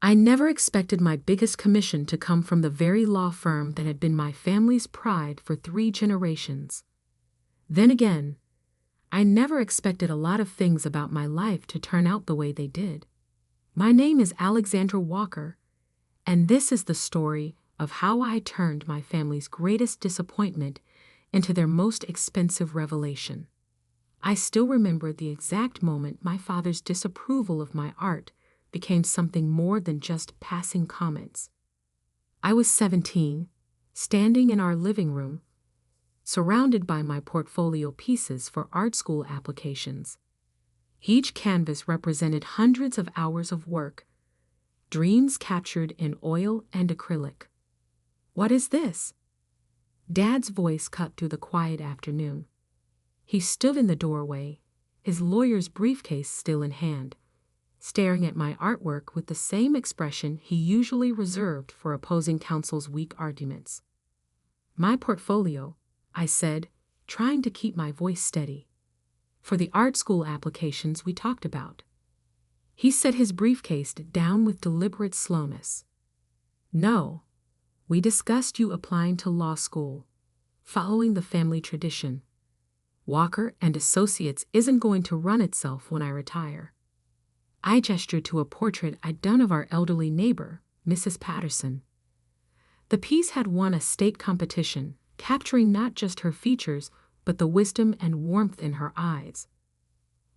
I never expected my biggest commission to come from the very law firm that had been my family's pride for 3 generations. Then again, I never expected a lot of things about my life to turn out the way they did. My name is Alexandra Walker, and this is the story of how I turned my family's greatest disappointment into their most expensive revelation. I still remember the exact moment my father's disapproval of my art became something more than just passing comments. I was 17, standing in our living room, surrounded by my portfolio pieces for art school applications. Each canvas represented hundreds of hours of work, dreams captured in oil and acrylic. "What is this?" Dad's voice cut through the quiet afternoon. He stood in the doorway, his lawyer's briefcase still in hand, staring at my artwork with the same expression he usually reserved for opposing counsel's weak arguments. "My portfolio," I said, trying to keep my voice steady, "for the art school applications we talked about." He set his briefcase down with deliberate slowness. "No, we discussed you applying to law school, following the family tradition. Walker and Associates isn't going to run itself when I retire." I gestured to a portrait I'd done of our elderly neighbor, Mrs. Patterson. The piece had won a state competition, capturing not just her features, but the wisdom and warmth in her eyes.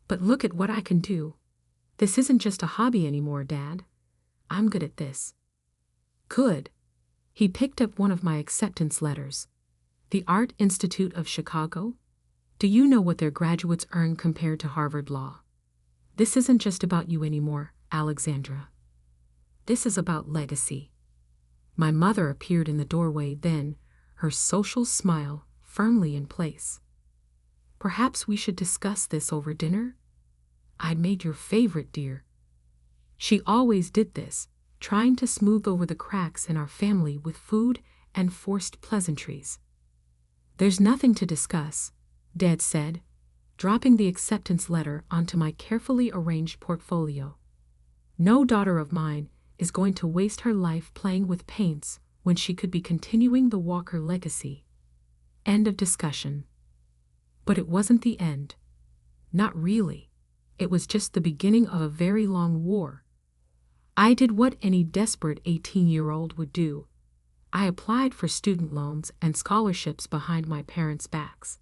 "But look at what I can do. This isn't just a hobby anymore, Dad. I'm good at this." "Good." He picked up one of my acceptance letters. "The Art Institute of Chicago? Do you know what their graduates earn compared to Harvard Law? This isn't just about you anymore, Alexandra. This is about legacy." My mother appeared in the doorway then, her social smile firmly in place. "Perhaps we should discuss this over dinner? I'd made your favorite, dear." She always did this, trying to smooth over the cracks in our family with food and forced pleasantries. "There's nothing to discuss," Dad said, dropping the acceptance letter onto my carefully arranged portfolio. "No daughter of mine is going to waste her life playing with paints when she could be continuing the Walker legacy." End of discussion. But it wasn't the end. Not really. It was just the beginning of a very long war. I did what any desperate 18-year-old would do. I applied for student loans and scholarships behind my parents' backs.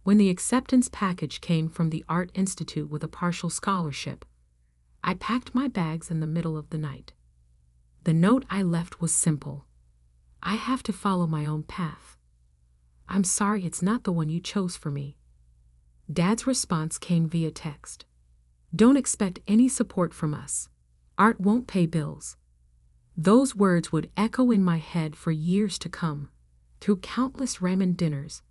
When the acceptance package came from the Art Institute with a partial scholarship, I packed my bags in the middle of the night. The note I left was simple. "I have to follow my own path. I'm sorry it's not the one you chose for me." Dad's response came via text. "Don't expect any support from us. Art won't pay bills." Those words would echo in my head for years to come, through countless ramen dinners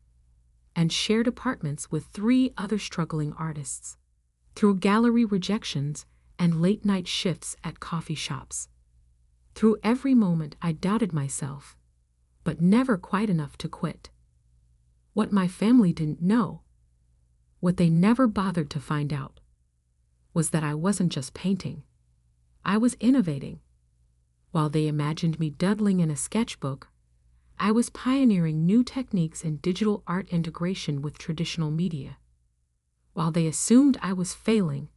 and shared apartments with 3 other struggling artists, through gallery rejections and late-night shifts at coffee shops. Through every moment I doubted myself, but never quite enough to quit. What my family didn't know, what they never bothered to find out, was that I wasn't just painting. I was innovating. While they imagined me doodling in a sketchbook, I was pioneering new techniques in digital art integration with traditional media. While they assumed I was failing,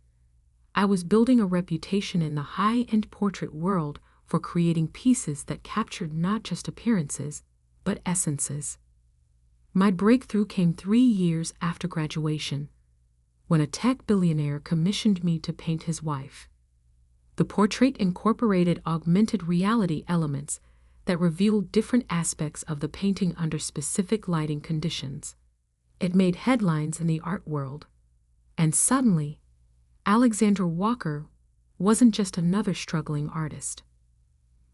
I was building a reputation in the high-end portrait world for creating pieces that captured not just appearances, but essences. My breakthrough came 3 years after graduation, when a tech billionaire commissioned me to paint his wife. The portrait incorporated augmented reality elements that revealed different aspects of the painting under specific lighting conditions. It made headlines in the art world, and suddenly, Alexandra Walker wasn't just another struggling artist.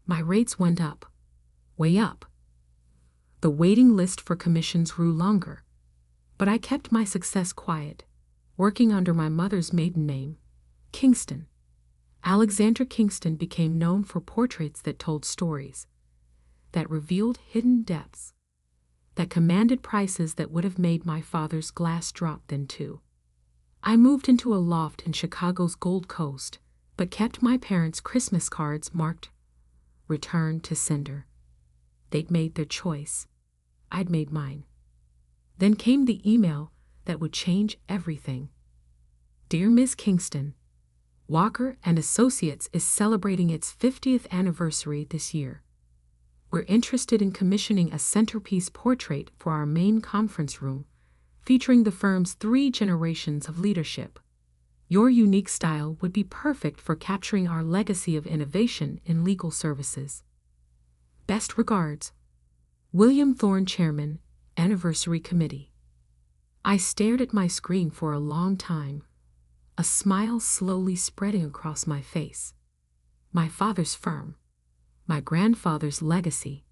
My rates went up, way up. The waiting list for commissions grew longer, but I kept my success quiet, working under my mother's maiden name, Kingston. Alexandra Kingston became known for portraits that told stories, that revealed hidden depths, that commanded prices that would have made my father's glass drop then too. I moved into a loft in Chicago's Gold Coast, but kept my parents' Christmas cards marked "Return to Sender." They'd made their choice. I'd made mine. Then came the email that would change everything. Dear Ms. Kingston, Walker and Associates is celebrating its 50th anniversary this year. We're interested in commissioning a centerpiece portrait for our main conference room, featuring the firm's 3 generations of leadership. Your unique style would be perfect for capturing our legacy of innovation in legal services. Best regards, William Thorne, Chairman, Anniversary Committee. I stared at my screen for a long time, a smile slowly spreading across my face. My father's firm, my grandfather's legacy.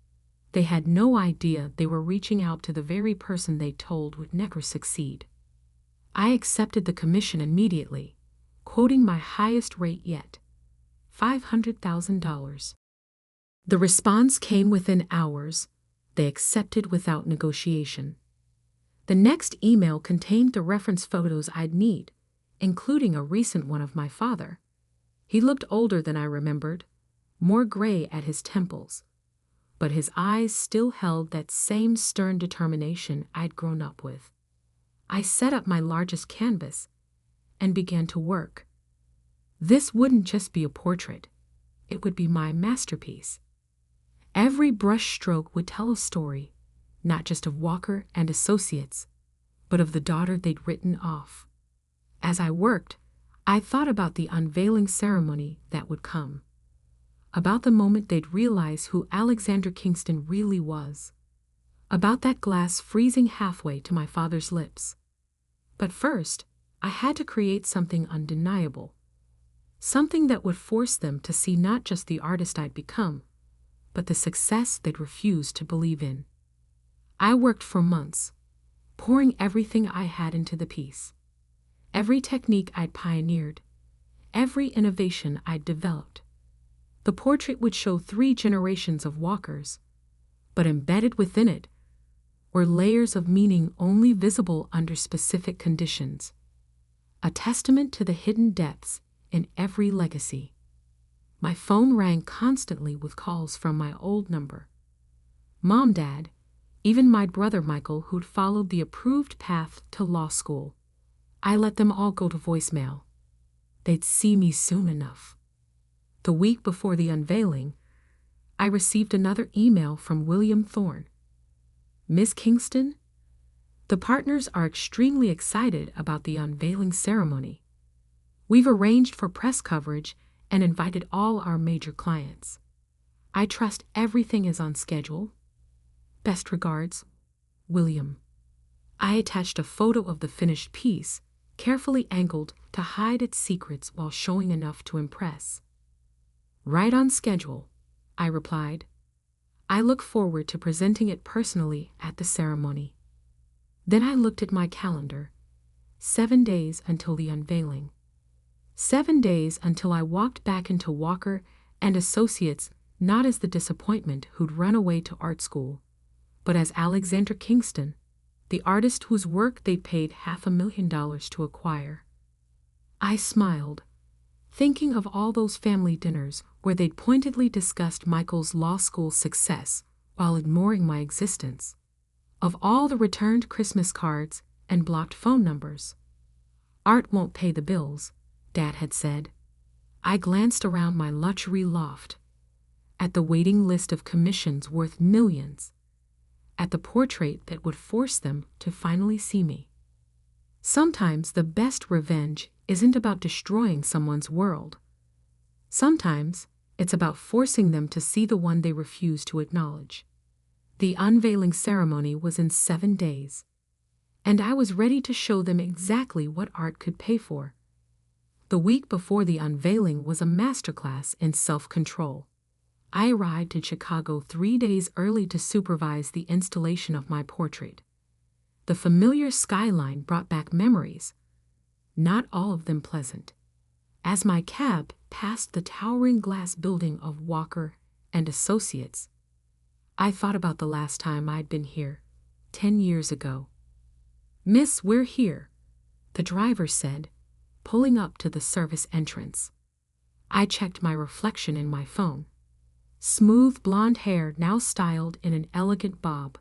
They had no idea they were reaching out to the very person they told would never succeed. I accepted the commission immediately, quoting my highest rate yet, $500,000. The response came within hours. They accepted without negotiation. The next email contained the reference photos I'd need, including a recent one of my father. He looked older than I remembered, more gray at his temples, but his eyes still held that same stern determination I'd grown up with. I set up my largest canvas and began to work. This wouldn't just be a portrait. It would be my masterpiece. Every brush stroke would tell a story, not just of Walker and Associates, but of the daughter they'd written off. As I worked, I thought about the unveiling ceremony that would come, about the moment they'd realize who Alexander Kingston really was, about that glass freezing halfway to my father's lips. But first, I had to create something undeniable, something that would force them to see not just the artist I'd become, but the success they'd refused to believe in. I worked for months, pouring everything I had into the piece. Every technique I'd pioneered, every innovation I'd developed. The portrait would show 3 generations of Walkers, but embedded within it were layers of meaning only visible under specific conditions, a testament to the hidden depths in every legacy. My phone rang constantly with calls from my old number. Mom, Dad, even my brother Michael, who'd followed the approved path to law school. I let them all go to voicemail. They'd see me soon enough. The week before the unveiling, I received another email from William Thorne. Ms. Kingston, the partners are extremely excited about the unveiling ceremony. We've arranged for press coverage and invited all our major clients. I trust everything is on schedule. Best regards, William. I attached a photo of the finished piece, carefully angled to hide its secrets while showing enough to impress. Right on schedule, I replied. I look forward to presenting it personally at the ceremony. Then I looked at my calendar. 7 days until the unveiling. 7 days until I walked back into Walker and Associates, not as the disappointment who'd run away to art school, but as Alexander Kingston, the artist whose work they paid $500,000 to acquire. I smiled, thinking of all those family dinners where they'd pointedly discussed Michael's law school success while ignoring my existence, of all the returned Christmas cards and blocked phone numbers. Art won't pay the bills, Dad had said. I glanced around my luxury loft, at the waiting list of commissions worth millions, at the portrait that would force them to finally see me. Sometimes the best revenge isn't about destroying someone's world. Sometimes it's about forcing them to see the one they refuse to acknowledge. The unveiling ceremony was in 7 days, and I was ready to show them exactly what art could pay for. The week before the unveiling was a masterclass in self-control. I arrived in Chicago 3 days early to supervise the installation of my portrait. The familiar skyline brought back memories, not all of them pleasant. As my cab passed the towering glass building of Walker and Associates, I thought about the last time I'd been here, 10 years ago. "Miss, we're here," the driver said, pulling up to the service entrance. I checked my reflection in my phone. Smooth blonde hair now styled in an elegant bob,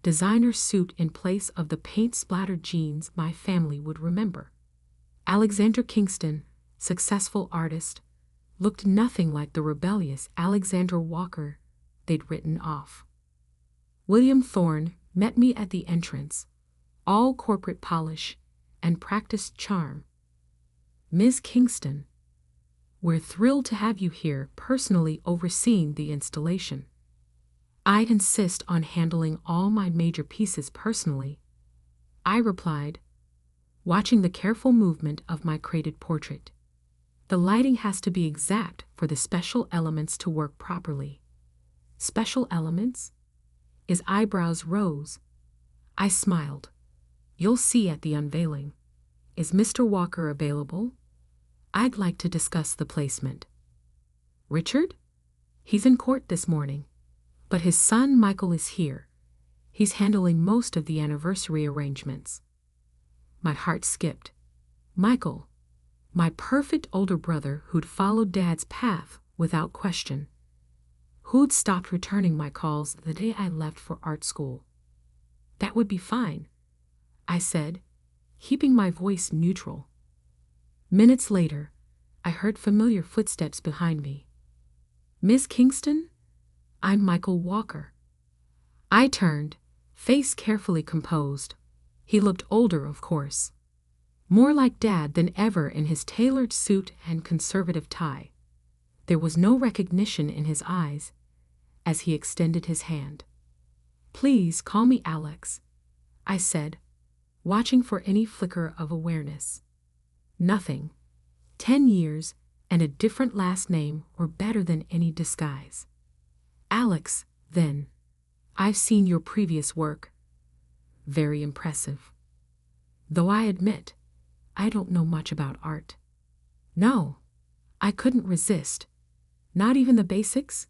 designer suit in place of the paint-splattered jeans my family would remember. Alexander Kingston, successful artist, looked nothing like the rebellious Alexander Walker they'd written off. William Thorne met me at the entrance, all corporate polish and practiced charm. "Ms. Kingston, we're thrilled to have you here personally overseeing the installation. I'd insist on handling all my major pieces personally," I replied, watching the careful movement of my crated portrait. "The lighting has to be exact for the special elements to work properly." "Special elements?" His eyebrows rose. I smiled. "You'll see at the unveiling. Is Mr. Walker available? I'd like to discuss the placement." "Richard? He's in court this morning. But his son Michael is here. He's handling most of the anniversary arrangements." My heart skipped. Michael, my perfect older brother who'd followed Dad's path without question. Who'd stopped returning my calls the day I left for art school. "That would be fine," I said, keeping my voice neutral. Minutes later, I heard familiar footsteps behind me. "Miss Kingston? I'm Michael Walker." I turned, face carefully composed. He looked older, of course. More like Dad than ever in his tailored suit and conservative tie. There was no recognition in his eyes as he extended his hand. "Please call me Alex," I said, watching for any flicker of awareness. Nothing. 10 years and a different last name were better than any disguise. "Alex, then. I've seen your previous work. Very impressive. Though I admit, I don't know much about art." "No." I couldn't resist. "Not even the basics?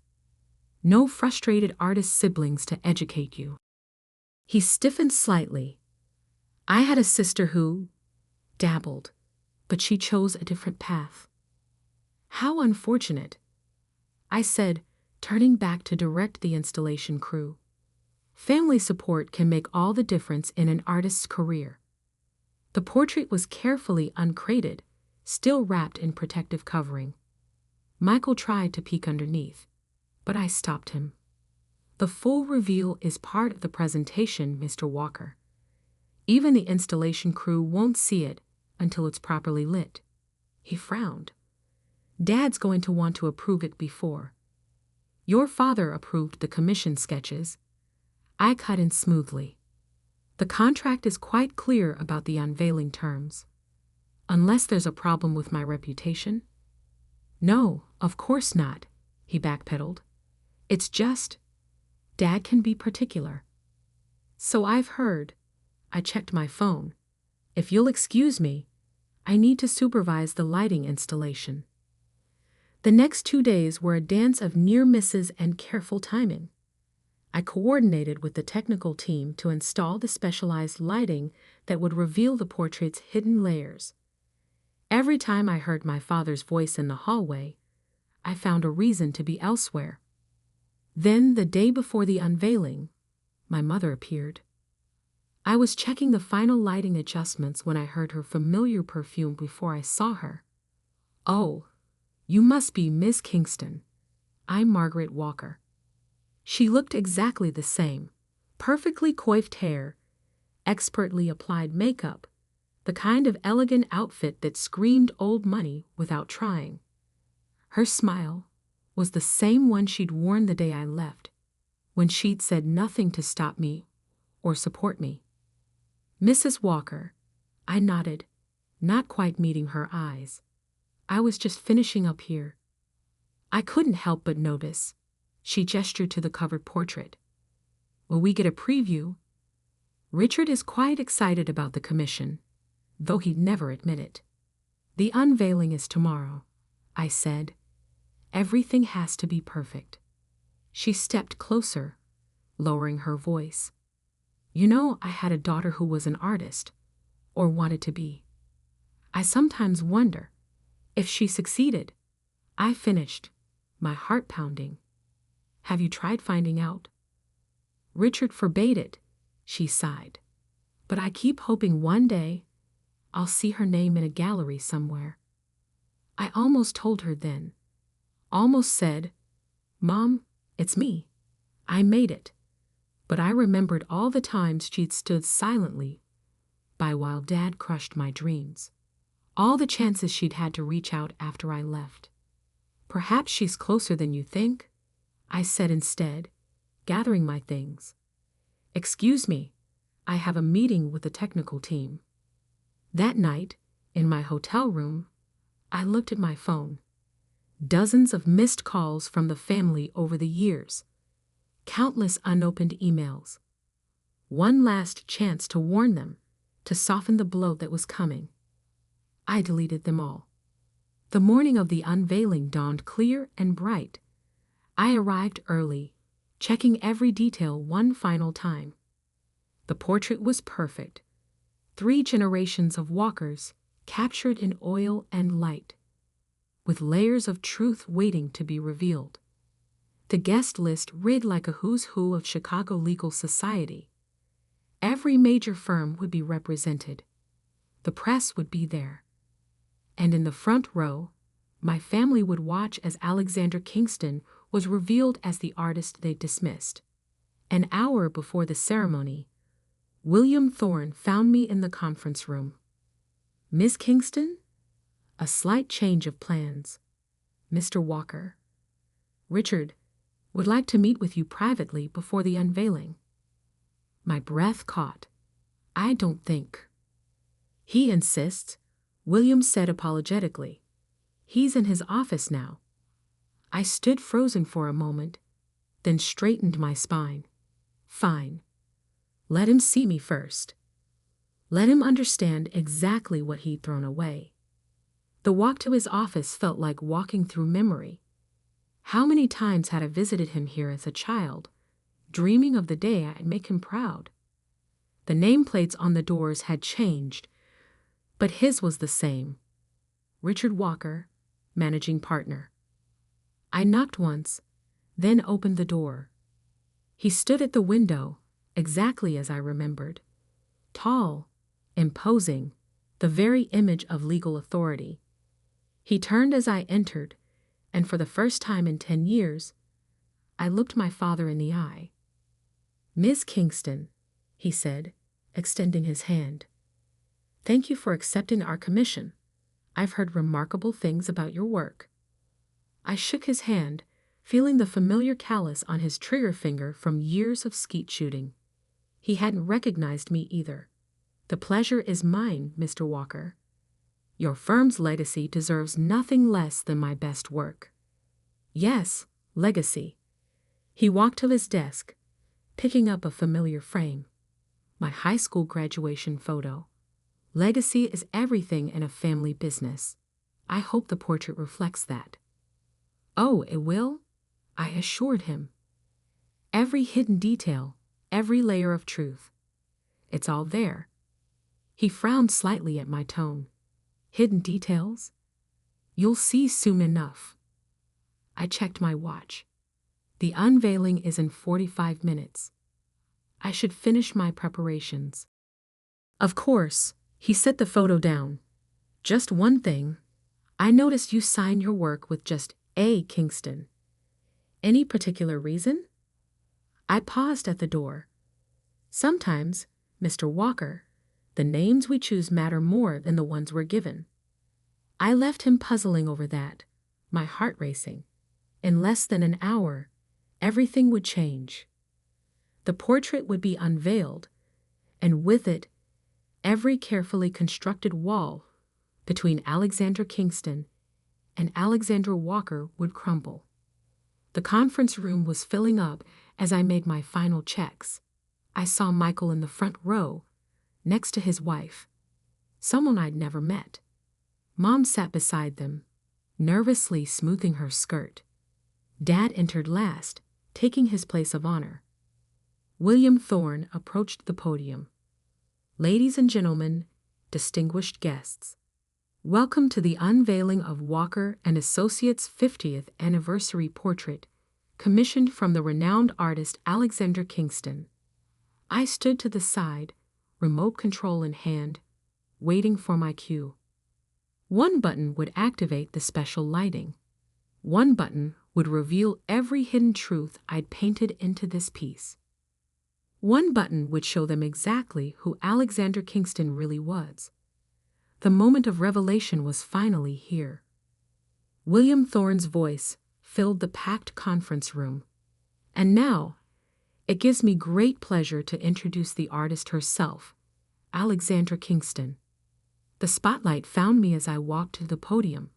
No frustrated artist siblings to educate you?" He stiffened slightly. "I had a sister who dabbled, but she chose a different path." "How unfortunate," I said, turning back to direct the installation crew. Family support can make all the difference in an artist's career. The portrait was carefully uncrated, still wrapped in protective covering. Michael tried to peek underneath, but I stopped him. "The full reveal is part of the presentation, Mr. Walker. Even the installation crew won't see it until it's properly lit." He frowned. "Dad's going to want to approve it before. Your father approved the commission sketches." I cut in smoothly. "The contract is quite clear about the unveiling terms. Unless there's a problem with my reputation." "No, of course not," he backpedaled. "It's just, Dad can be particular." "So I've heard." I checked my phone. "If you'll excuse me, I need to supervise the lighting installation." The next 2 days were a dance of near misses and careful timing. I coordinated with the technical team to install the specialized lighting that would reveal the portrait's hidden layers. Every time I heard my father's voice in the hallway, I found a reason to be elsewhere. Then, the day before the unveiling, my mother appeared. I was checking the final lighting adjustments when I heard her familiar perfume before I saw her. "Oh, you must be Miss Kingston. I'm Margaret Walker." She looked exactly the same, perfectly coiffed hair, expertly applied makeup, the kind of elegant outfit that screamed old money without trying. Her smile was the same one she'd worn the day I left, when she'd said nothing to stop me or support me. "Mrs. Walker," I nodded, not quite meeting her eyes. "I was just finishing up here." I couldn't help but notice. She gestured to the covered portrait. "Will we get a preview?" Richard is quite excited about the commission, though he'd never admit it. "The unveiling is tomorrow," I said. "Everything has to be perfect." She stepped closer, lowering her voice. "You know, I had a daughter who was an artist, or wanted to be. I sometimes wonder if she succeeded. I finished, my heart pounding. Have you tried finding out? Richard forbade it, she sighed. But I keep hoping one day I'll see her name in a gallery somewhere. I almost told her then. Almost said, Mom, it's me. I made it. But I remembered all the times she'd stood silently by while Dad crushed my dreams. All the chances she'd had to reach out after I left. Perhaps she's closer than you think, I said instead, gathering my things. Excuse me, I have a meeting with the technical team. That night, in my hotel room, I looked at my phone. Dozens of missed calls from the family over the years. Countless unopened emails. One last chance to warn them, to soften the blow that was coming. I deleted them all. The morning of the unveiling dawned clear and bright. I arrived early, checking every detail one final time. The portrait was perfect. 3 generations of Walkers captured in oil and light, with layers of truth waiting to be revealed. The guest list read like a who's who of Chicago legal society. Every major firm would be represented. The press would be there. And in the front row, my family would watch as Alexander Kingston was revealed as the artist they dismissed. An hour before the ceremony, William Thorne found me in the conference room. Miss Kingston? A slight change of plans. Mr. Walker. Richard would like to meet with you privately before the unveiling. My breath caught. I don't think. He insists, William said apologetically. He's in his office now. I stood frozen for a moment, then straightened my spine. Fine. Let him see me first. Let him understand exactly what he'd thrown away. The walk to his office felt like walking through memory. How many times had I visited him here as a child, dreaming of the day I'd make him proud? The nameplates on the doors had changed, but his was the same. Richard Walker, managing partner. I knocked once, then opened the door. He stood at the window, exactly as I remembered. Tall, imposing, the very image of legal authority. He turned as I entered, and for the first time in 10 years, I looked my father in the eye. Miss Kingston, he said, extending his hand. Thank you for accepting our commission. I've heard remarkable things about your work. I shook his hand, feeling the familiar callus on his trigger finger from years of skeet shooting. He hadn't recognized me either. The pleasure is mine, Mr. Walker. Your firm's legacy deserves nothing less than my best work. Yes, legacy. He walked to his desk, picking up a familiar frame. My high school graduation photo. Legacy is everything in a family business. I hope the portrait reflects that. Oh, it will? I assured him. Every hidden detail, every layer of truth. It's all there. He frowned slightly at my tone. Hidden details? You'll see soon enough. I checked my watch. The unveiling is in 45 minutes. I should finish my preparations. Of course, he set the photo down. Just one thing. I noticed you sign your work with just A. Kingston. Any particular reason? I paused at the door. Sometimes, Mr. Walker, the names we choose matter more than the ones we're given. I left him puzzling over that, my heart racing. In less than an hour, everything would change. The portrait would be unveiled, and with it, every carefully constructed wall between Alexander Kingston and Alexandra Walker would crumble. The conference room was filling up as I made my final checks. I saw Michael in the front row, next to his wife, someone I'd never met. Mom sat beside them, nervously smoothing her skirt. Dad entered last, taking his place of honor. William Thorne approached the podium. Ladies and gentlemen, distinguished guests. Welcome to the unveiling of Walker and Associates' 50th anniversary portrait, commissioned from the renowned artist Alexander Kingston. I stood to the side, remote control in hand, waiting for my cue. One button would activate the special lighting. One button would reveal every hidden truth I'd painted into this piece. One button would show them exactly who Alexander Kingston really was. The moment of revelation was finally here. William Thorne's voice filled the packed conference room. And now, it gives me great pleasure to introduce the artist herself, Alexandra Kingston. The spotlight found me as I walked to the podium,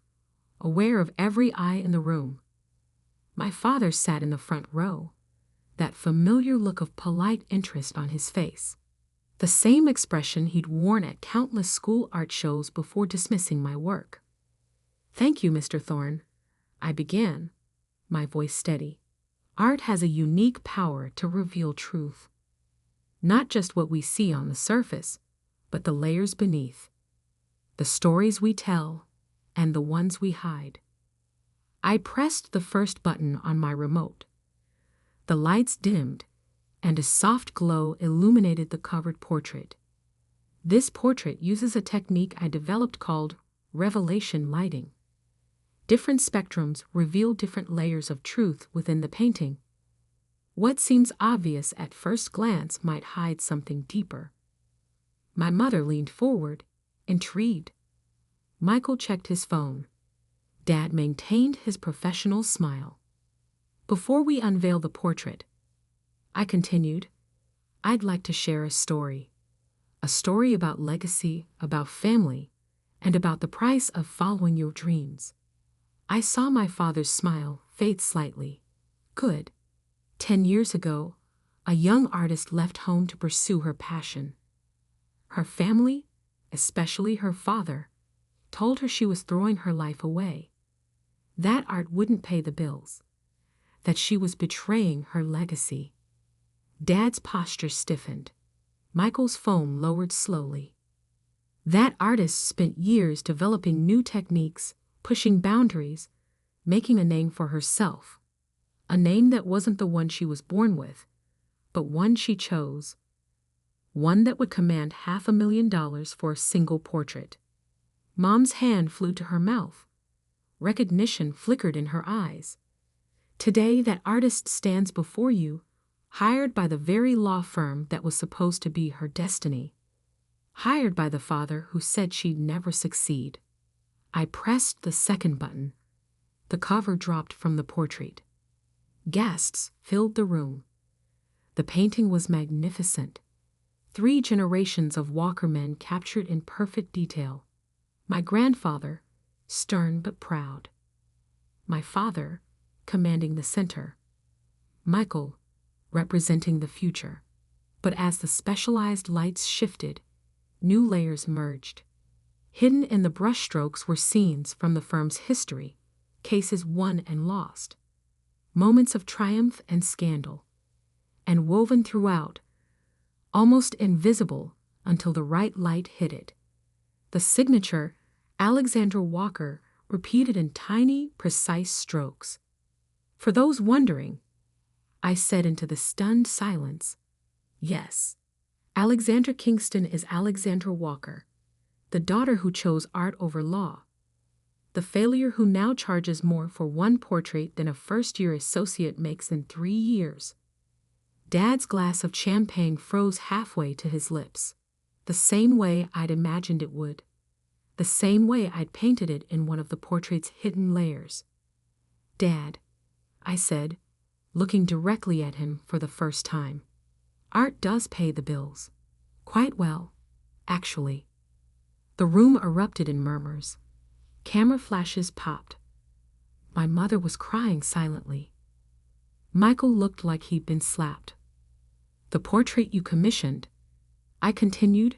aware of every eye in the room. My father sat in the front row, that familiar look of polite interest on his face, the same expression he'd worn at countless school art shows before dismissing my work. "Thank you, Mr. Thorne," I began, my voice steady. "Art has a unique power to reveal truth. Not just what we see on the surface, but the layers beneath, the stories we tell, and the ones we hide." I pressed the first button on my remote. The lights dimmed, and a soft glow illuminated the covered portrait. This portrait uses a technique I developed called revelation lighting. Different spectrums reveal different layers of truth within the painting. What seems obvious at first glance might hide something deeper. My mother leaned forward, intrigued. Michael checked his phone. Dad maintained his professional smile. Before we unveil the portrait, I continued, "I'd like to share a story. A story about legacy, about family, and about the price of following your dreams." I saw my father's smile fade slightly. Good. 10 years ago, a young artist left home to pursue her passion. Her family, especially her father, told her she was throwing her life away. That art wouldn't pay the bills. That she was betraying her legacy. Dad's posture stiffened. Michael's phone lowered slowly. That artist spent years developing new techniques, pushing boundaries, making a name for herself. A name that wasn't the one she was born with, but one she chose. One that would command $500,000 for a single portrait. Mom's hand flew to her mouth. Recognition flickered in her eyes. Today, that artist stands before you, hired by the very law firm that was supposed to be her destiny. Hired by the father who said she'd never succeed. I pressed the second button. The cover dropped from the portrait. Gasps filled the room. The painting was magnificent. 3 generations of Walker men captured in perfect detail. My grandfather, stern but proud. My father, commanding the center. Michael, representing the future. But as the specialized lights shifted, new layers emerged. Hidden in the brushstrokes were scenes from the firm's history, cases won and lost, moments of triumph and scandal, and woven throughout, almost invisible until the right light hit it. The signature, Alexandra Walker, repeated in tiny, precise strokes. For those wondering, I said into the stunned silence, yes, Alexandra Kingston is Alexandra Walker, the daughter who chose art over law, the failure who now charges more for one portrait than a first-year associate makes in 3 years. Dad's glass of champagne froze halfway to his lips, the same way I'd imagined it would, the same way I'd painted it in one of the portrait's hidden layers. "Dad," I said, looking directly at him for the first time. "Art does pay the bills. Quite well, actually." The room erupted in murmurs. Camera flashes popped. My mother was crying silently. Michael looked like he'd been slapped. "The portrait you commissioned," I continued,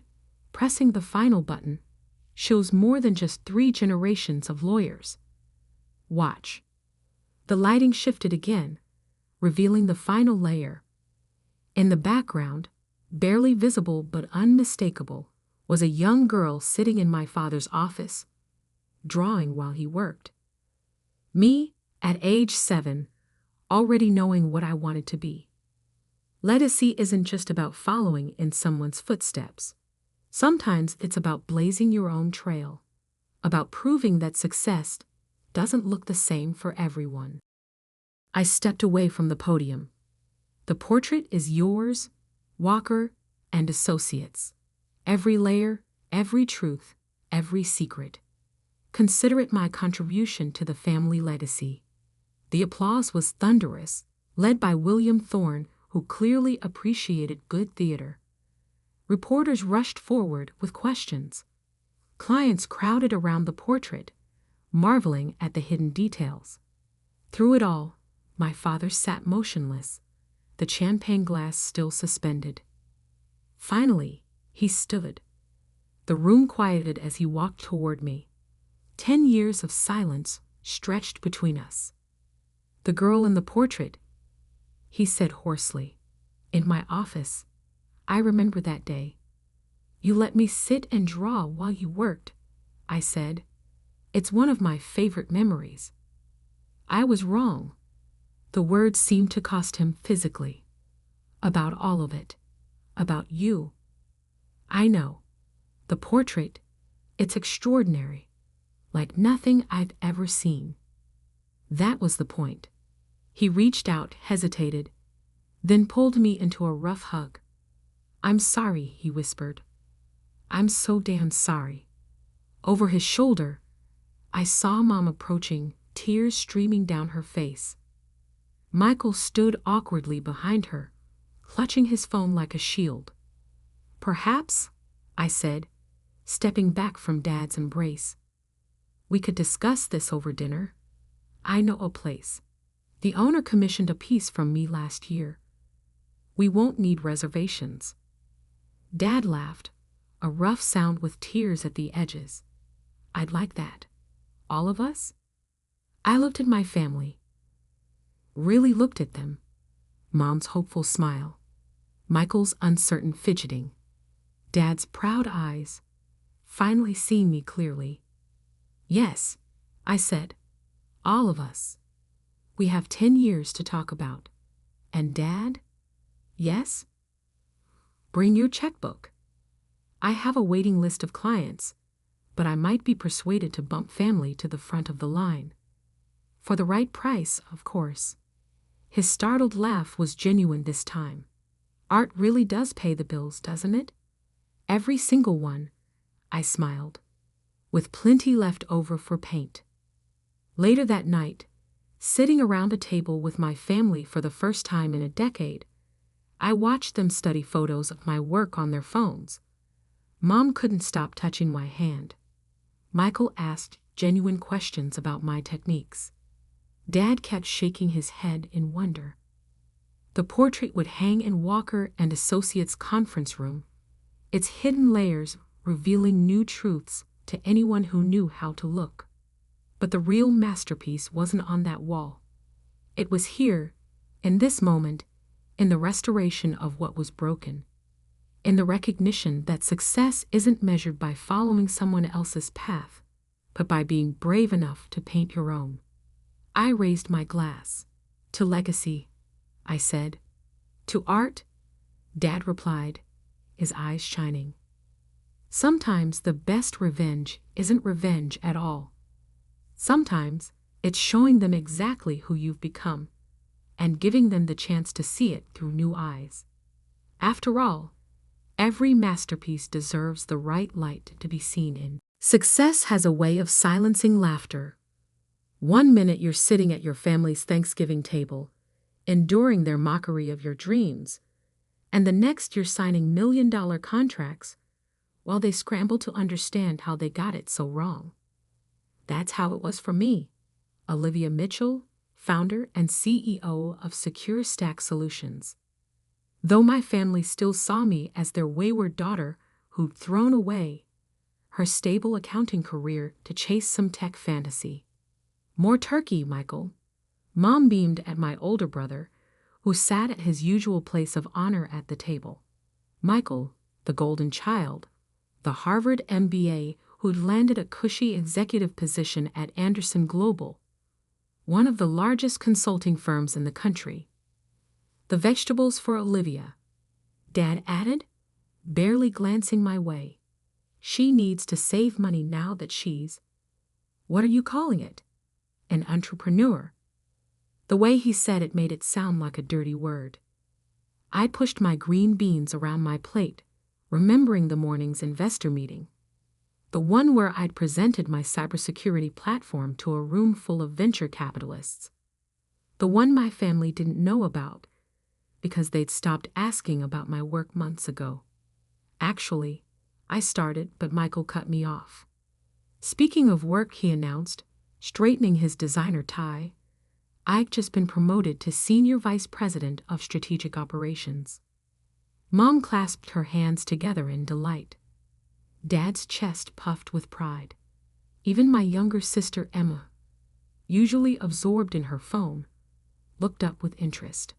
pressing the final button, "shows more than just 3 generations of lawyers. Watch." The lighting shifted again, revealing the final layer. In the background, barely visible but unmistakable, was a young girl sitting in my father's office, drawing while he worked. Me, at age 7, already knowing what I wanted to be. Legacy isn't just about following in someone's footsteps. Sometimes it's about blazing your own trail, about proving that success doesn't look the same for everyone. I stepped away from the podium. The portrait is yours, Walker and Associates. Every layer, every truth, every secret. Consider it my contribution to the family legacy. The applause was thunderous, led by William Thorne, who clearly appreciated good theater. Reporters rushed forward with questions. Clients crowded around the portrait, marveling at the hidden details. Through it all, my father sat motionless, the champagne glass still suspended. Finally, he stood. The room quieted as he walked toward me. 10 years of silence stretched between us. "The girl in the portrait," he said hoarsely. "In my office. I remember that day. You let me sit and draw while you worked," I said. "It's one of my favorite memories." I was wrong. The words seemed to cost him physically. "About all of it. About you." "I know. The portrait, it's extraordinary. Like nothing I've ever seen." That was the point. He reached out, hesitated, then pulled me into a rough hug. "I'm sorry," he whispered. "I'm so damn sorry." Over his shoulder, I saw Mom approaching, tears streaming down her face. Michael stood awkwardly behind her, clutching his phone like a shield. "Perhaps," I said, stepping back from Dad's embrace, "we could discuss this over dinner. I know a place. The owner commissioned a piece from me last year. We won't need reservations." Dad laughed, a rough sound with tears at the edges. "I'd like that. All of us?" I looked at my family. Really looked at them. Mom's hopeful smile. Michael's uncertain fidgeting. Dad's proud eyes, finally seeing me clearly. "Yes," I said. "All of us. We have 10 years to talk about. And Dad?" "Yes?" "Bring your checkbook. I have a waiting list of clients, but I might be persuaded to bump family to the front of the line. For the right price, of course." His startled laugh was genuine this time. "Art really does pay the bills, doesn't it?" "Every single one," I smiled, "with plenty left over for paint." Later that night, sitting around a table with my family for the first time in a decade, I watched them study photos of my work on their phones. Mom couldn't stop touching my hand. Michael asked genuine questions about my techniques. Dad kept shaking his head in wonder. The portrait would hang in Walker and Associates' conference room, its hidden layers revealing new truths to anyone who knew how to look. But the real masterpiece wasn't on that wall. It was here, in this moment, in the restoration of what was broken, in the recognition that success isn't measured by following someone else's path, but by being brave enough to paint your own. I raised my glass. "To legacy," I said. "To art," Dad replied, his eyes shining. Sometimes the best revenge isn't revenge at all. Sometimes it's showing them exactly who you've become and giving them the chance to see it through new eyes. After all, every masterpiece deserves the right light to be seen in. Success has a way of silencing laughter. One minute you're sitting at your family's Thanksgiving table, enduring their mockery of your dreams, and the next you're signing million-dollar contracts while they scramble to understand how they got it so wrong. That's how it was for me, Olivia Mitchell, founder and CEO of Secure Stack Solutions. Though my family still saw me as their wayward daughter who'd thrown away her stable accounting career to chase some tech fantasy. "More turkey, Michael." Mom beamed at my older brother, who sat at his usual place of honor at the table. Michael, the golden child, the Harvard MBA who'd landed a cushy executive position at Anderson Global, one of the largest consulting firms in the country. "The vegetables for Olivia," Dad added, barely glancing my way. "She needs to save money now that she's, what are you calling it? An entrepreneur." The way he said it made it sound like a dirty word. I pushed my green beans around my plate, remembering the morning's investor meeting. The one where I'd presented my cybersecurity platform to a room full of venture capitalists. The one my family didn't know about, because they'd stopped asking about my work months ago. "Actually, I started, but Michael cut me off." "Speaking of work," he announced, straightening his designer tie, "I've just been promoted to Senior Vice President of Strategic Operations." Mom clasped her hands together in delight. Dad's chest puffed with pride. Even my younger sister Emma, usually absorbed in her phone, looked up with interest.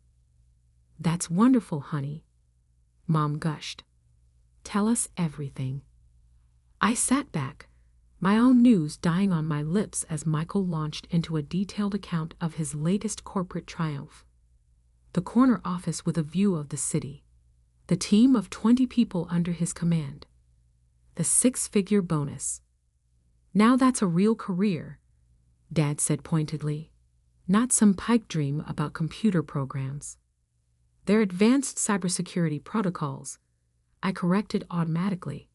"That's wonderful, honey," Mom gushed. "Tell us everything." I sat back, my own news dying on my lips as Michael launched into a detailed account of his latest corporate triumph. The corner office with a view of the city. The team of 20 people under his command. The 6-figure bonus. "Now that's a real career," Dad said pointedly. "Not some pipe dream about computer programs." "They're advanced cybersecurity protocols," I corrected automatically.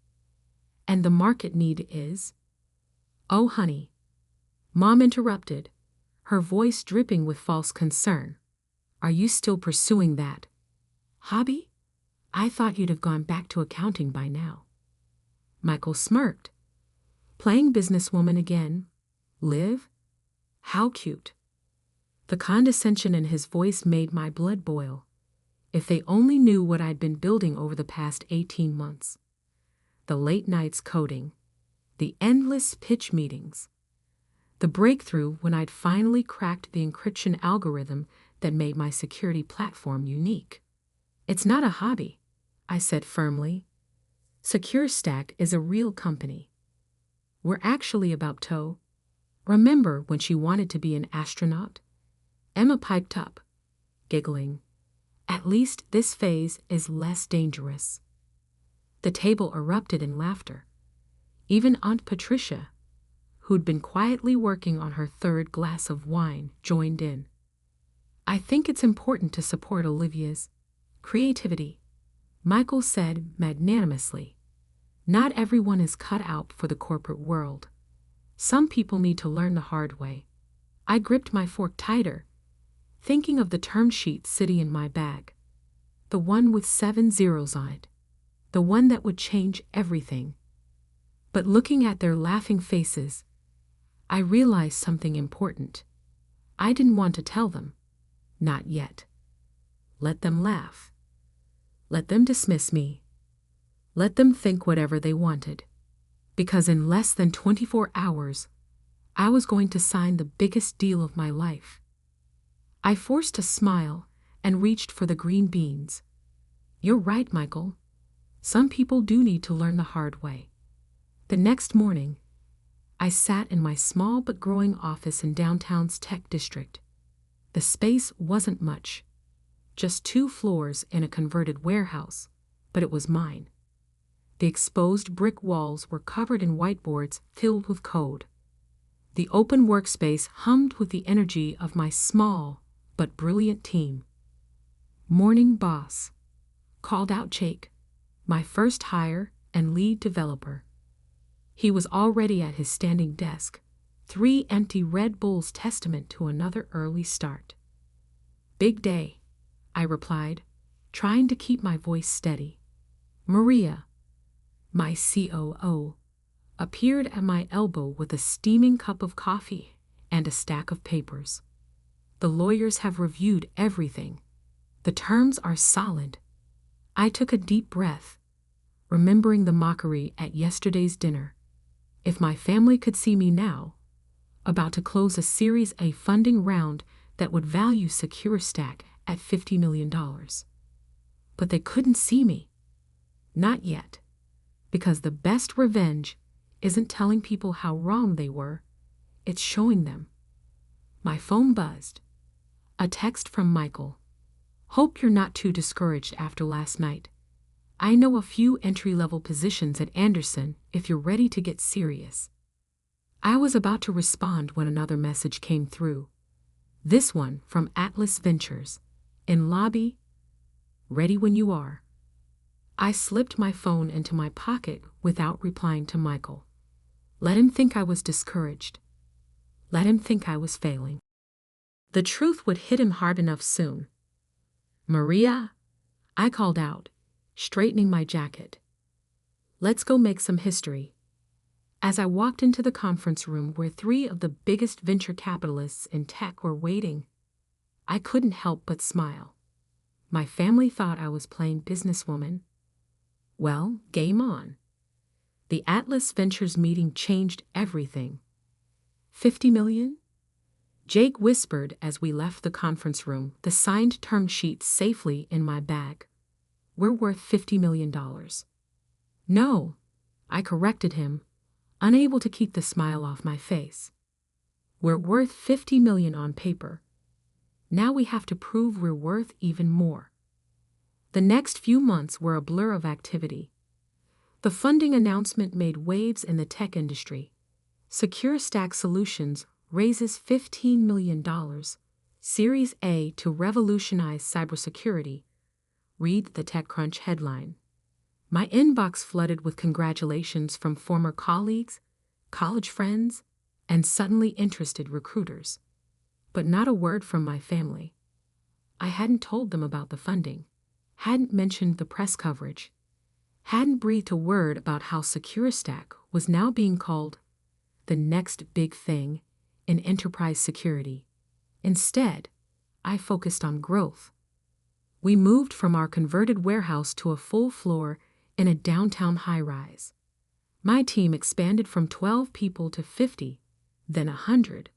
"And the market need is—" "Oh, honey," Mom interrupted, her voice dripping with false concern. "Are you still pursuing that hobby? I thought you'd have gone back to accounting by now." Michael smirked. "Playing businesswoman again? Liv? How cute." The condescension in his voice made my blood boil. If they only knew what I'd been building over the past 18 months. The late nights coding. The endless pitch meetings. The breakthrough when I'd finally cracked the encryption algorithm that made my security platform unique. "It's not a hobby," I said firmly. "SecureStack is a real company. We're actually about to—" "Remember when she wanted to be an astronaut?" Emma piped up, giggling. "At least this phase is less dangerous." The table erupted in laughter. Even Aunt Patricia, who'd been quietly working on her 3rd glass of wine, joined in. "I think it's important to support Olivia's creativity," Michael said magnanimously. "Not everyone is cut out for the corporate world. Some people need to learn the hard way." I gripped my fork tighter, thinking of the term sheet sitting in my bag. The one with 7 zeros on it. The one that would change everything. But looking at their laughing faces, I realized something important. I didn't want to tell them. Not yet. Let them laugh. Let them dismiss me. Let them think whatever they wanted. Because in less than 24 hours, I was going to sign the biggest deal of my life. I forced a smile and reached for the green beans. "You're right, Michael. Some people do need to learn the hard way." The next morning, I sat in my small but growing office in downtown's tech district. The space wasn't much, just 2 floors in a converted warehouse, but it was mine. The exposed brick walls were covered in whiteboards filled with code. The open workspace hummed with the energy of my small but brilliant team. "Morning, boss," called out Jake, my first hire and lead developer. He was already at his standing desk, 3 empty Red Bulls testament to another early start. "Big day," I replied, trying to keep my voice steady. Maria, my COO, appeared at my elbow with a steaming cup of coffee and a stack of papers. "The lawyers have reviewed everything. The terms are solid." I took a deep breath, remembering the mockery at yesterday's dinner. If my family could see me now, about to close a Series A funding round that would value SecureStack at $50 million. But they couldn't see me. Not yet, because the best revenge isn't telling people how wrong they were, it's showing them. My phone buzzed. A text from Michael. Hope you're not too discouraged after last night. I know a few entry-level positions at Anderson if you're ready to get serious. I was about to respond when another message came through. This one from Atlas Ventures. In lobby. Ready when you are. I slipped my phone into my pocket without replying to Michael. Let him think I was discouraged. Let him think I was failing. The truth would hit him hard enough soon. Maria, I called out, straightening my jacket. Let's go make some history. As I walked into the conference room where 3 of the biggest venture capitalists in tech were waiting, I couldn't help but smile. My family thought I was playing businesswoman. Well, game on. The Atlas Ventures meeting changed everything. 50 million? Jake whispered as we left the conference room, the signed term sheet safely in my bag. We're worth $50 million. No, I corrected him, unable to keep the smile off my face. We're worth $50 million on paper. Now we have to prove we're worth even more. The next few months were a blur of activity. The funding announcement made waves in the tech industry. SecureStack Solutions raises $15 million, Series A to revolutionize cybersecurity. Read the TechCrunch headline. My inbox flooded with congratulations from former colleagues, college friends, and suddenly interested recruiters. But not a word from my family. I hadn't told them about the funding, hadn't mentioned the press coverage, hadn't breathed a word about how SecureStack was now being called the next big thing in enterprise security. Instead, I focused on growth. We moved from our converted warehouse to a full floor in a downtown high-rise. My team expanded from 12 people to 50, then 100.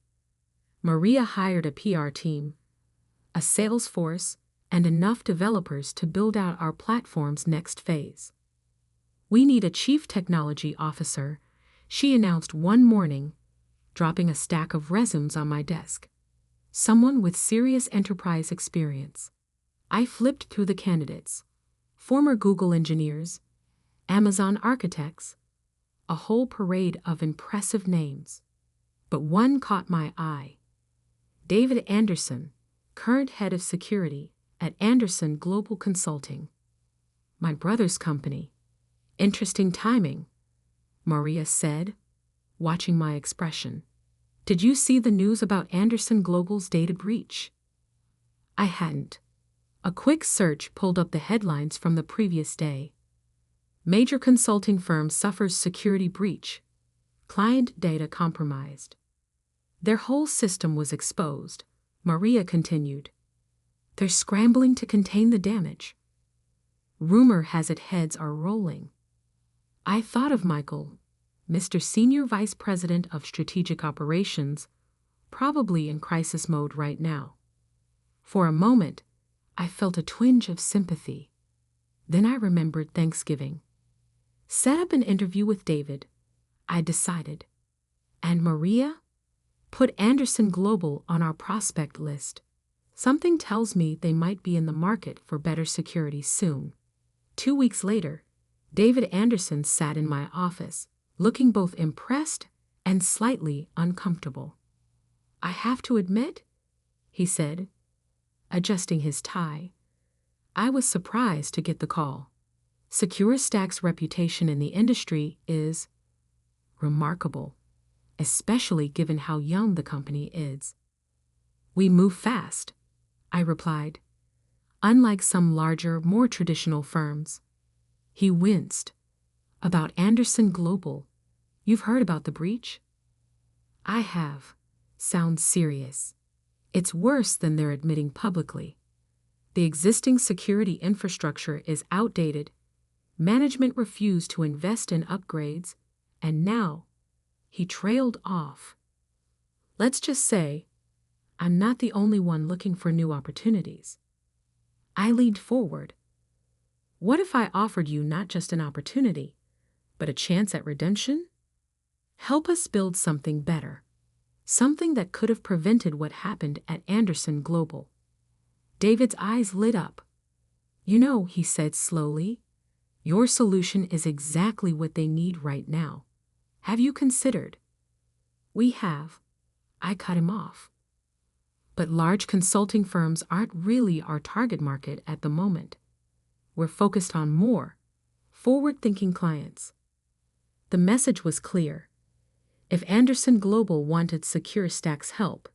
Maria hired a PR team, a sales force, and enough developers to build out our platform's next phase. We need a chief technology officer, she announced one morning, dropping a stack of resumes on my desk. Someone with serious enterprise experience. I flipped through the candidates. Former Google engineers, Amazon architects, a whole parade of impressive names. But one caught my eye. David Anderson, current head of security at Anderson Global Consulting. My brother's company. Interesting timing, Maria said, watching my expression. Did you see the news about Anderson Global's data breach? I hadn't. A quick search pulled up the headlines from the previous day. Major consulting firm suffers security breach. Client data compromised. Their whole system was exposed, Maria continued. They're scrambling to contain the damage. Rumor has it heads are rolling. I thought of Michael, Mr. Senior Vice President of Strategic Operations, probably in crisis mode right now. For a moment, I felt a twinge of sympathy. Then I remembered Thanksgiving. Set up an interview with David, I decided. And Maria? Put Anderson Global on our prospect list. Something tells me they might be in the market for better security soon. 2 weeks later, David Anderson sat in my office, looking both impressed and slightly uncomfortable. I have to admit, he said, adjusting his tie, I was surprised to get the call. SecureStack's reputation in the industry is remarkable, especially given how young the company is. We move fast, I replied, unlike some larger, more traditional firms. He winced. About Anderson Global. You've heard about the breach? I have. Sounds serious. It's worse than they're admitting publicly. The existing security infrastructure is outdated. Management refused to invest in upgrades, and now, he trailed off. Let's just say, I'm not the only one looking for new opportunities. I leaned forward. What if I offered you not just an opportunity, but a chance at redemption? Help us build something better. Something that could have prevented what happened at Anderson Global. David's eyes lit up. You know, he said slowly, your solution is exactly what they need right now. Have you considered? We have. I cut him off. But large consulting firms aren't really our target market at the moment. We're focused on more forward-thinking clients. The message was clear. If Anderson Global wanted Secure Stack's help,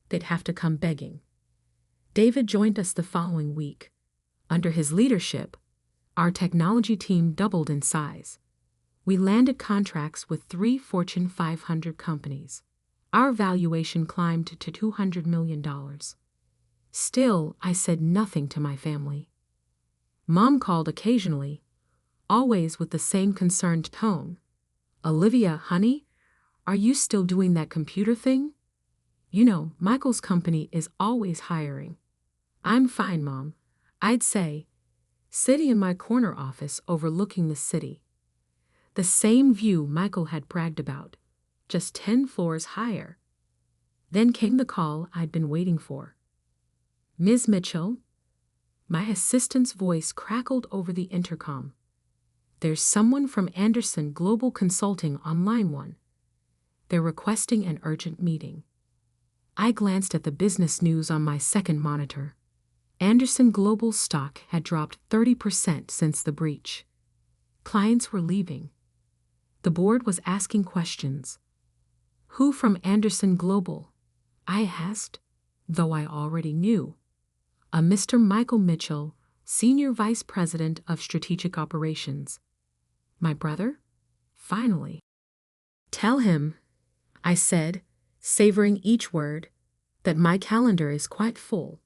they'd have to come begging. David joined us the following week. Under his leadership, our technology team doubled in size. We landed contracts with 3 Fortune 500 companies. Our valuation climbed to $200 million. Still, I said nothing to my family. Mom called occasionally, always with the same concerned tone. Olivia, honey, are you still doing that computer thing? You know, Michael's company is always hiring. I'm fine, Mom, I'd say, sitting in my corner office overlooking the city. The same view Michael had bragged about, just 10 floors higher. Then came the call I'd been waiting for. Ms. Mitchell? My assistant's voice crackled over the intercom. There's someone from Anderson Global Consulting on line 1. They're requesting an urgent meeting. I glanced at the business news on my second monitor. Anderson Global's stock had dropped 30% since the breach. Clients were leaving. The board was asking questions. Who from Anderson Global? I asked, though I already knew. A Mr. Michael Mitchell, Senior Vice President of Strategic Operations. My brother? Finally. Tell him, I said, savoring each word, that my calendar is quite full.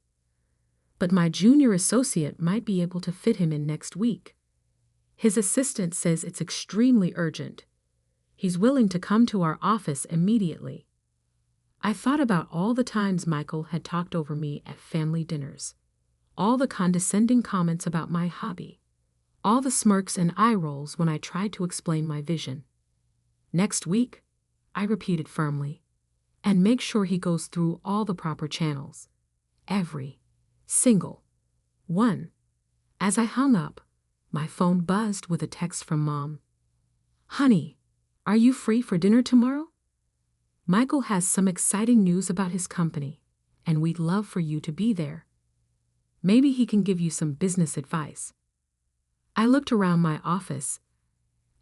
But my junior associate might be able to fit him in next week. His assistant says it's extremely urgent. He's willing to come to our office immediately. I thought about all the times Michael had talked over me at family dinners, all the condescending comments about my hobby, all the smirks and eye rolls when I tried to explain my vision. Next week, I repeated firmly, and make sure he goes through all the proper channels. Every single one. As I hung up, my phone buzzed with a text from Mom. Honey, are you free for dinner tomorrow? Michael has some exciting news about his company, and we'd love for you to be there. Maybe he can give you some business advice. I looked around my office,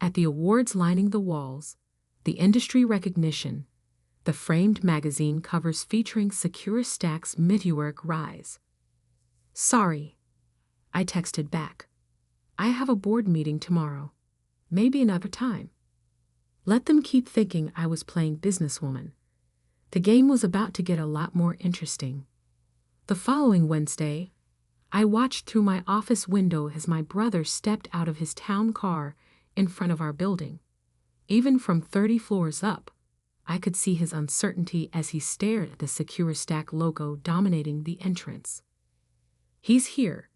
at the awards lining the walls, the industry recognition, the framed magazine covers featuring Secure Stack's meteoric rise. Sorry, I texted back. I have a board meeting tomorrow. Maybe another time. Let them keep thinking I was playing businesswoman. The game was about to get a lot more interesting. The following Wednesday, I watched through my office window as my brother stepped out of his town car in front of our building. Even from 30 floors up, I could see his uncertainty as he stared at the Secure Stack logo dominating the entrance. He's here,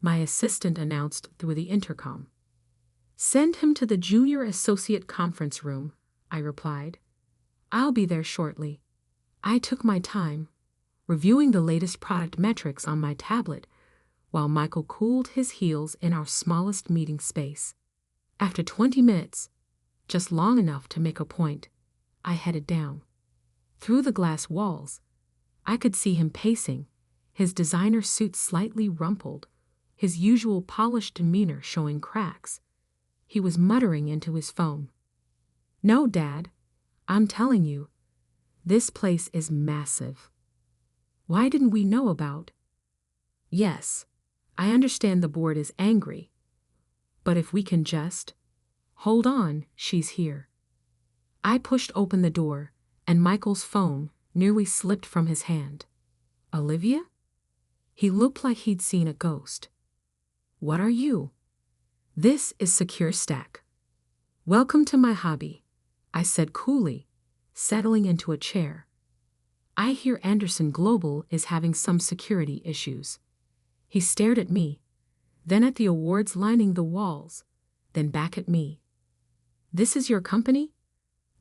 my assistant announced through the intercom. Send him to the junior associate conference room, I replied. I'll be there shortly. I took my time, reviewing the latest product metrics on my tablet, while Michael cooled his heels in our smallest meeting space. After 20 minutes, just long enough to make a point, I headed down. Through the glass walls, I could see him pacing, his designer suit slightly rumpled, his usual polished demeanor showing cracks. He was muttering into his phone. No, Dad, I'm telling you, this place is massive. Why didn't we know about? Yes, I understand the board is angry, but if we can just hold on, she's here. I pushed open the door, and Michael's phone nearly slipped from his hand. Olivia? He looked like he'd seen a ghost. What are you? This is Secure Stack. Welcome to my hobby, I said coolly, settling into a chair. I hear Anderson Global is having some security issues. He stared at me, then at the awards lining the walls, then back at me. This is your company?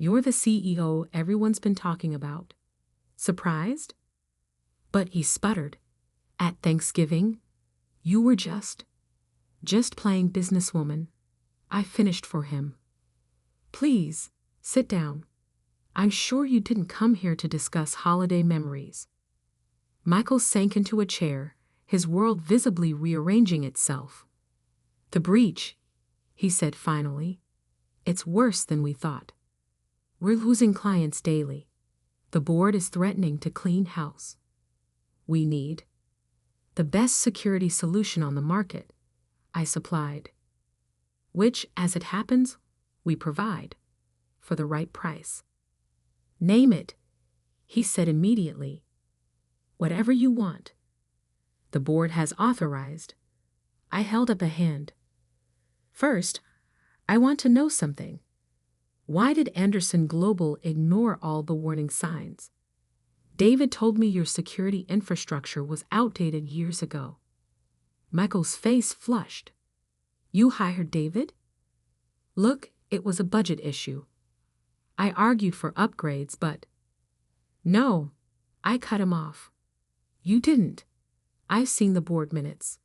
You're the CEO everyone's been talking about. Surprised? But he sputtered. At Thanksgiving, you were just playing businesswoman. I finished for him. Please, sit down. I'm sure you didn't come here to discuss holiday memories. Michael sank into a chair, his world visibly rearranging itself. The breach, he said finally. It's worse than we thought. We're losing clients daily. The board is threatening to clean house. We need the best security solution on the market, I supplied. Which, as it happens, we provide, for the right price. Name it, he said immediately. Whatever you want. The board has authorized. I held up a hand. First, I want to know something. Why did Anderson Global ignore all the warning signs? David told me your security infrastructure was outdated years ago. Michael's face flushed. You hired David? Look, it was a budget issue. I argued for upgrades, but... No, I cut him off. You didn't. I've seen the board minutes.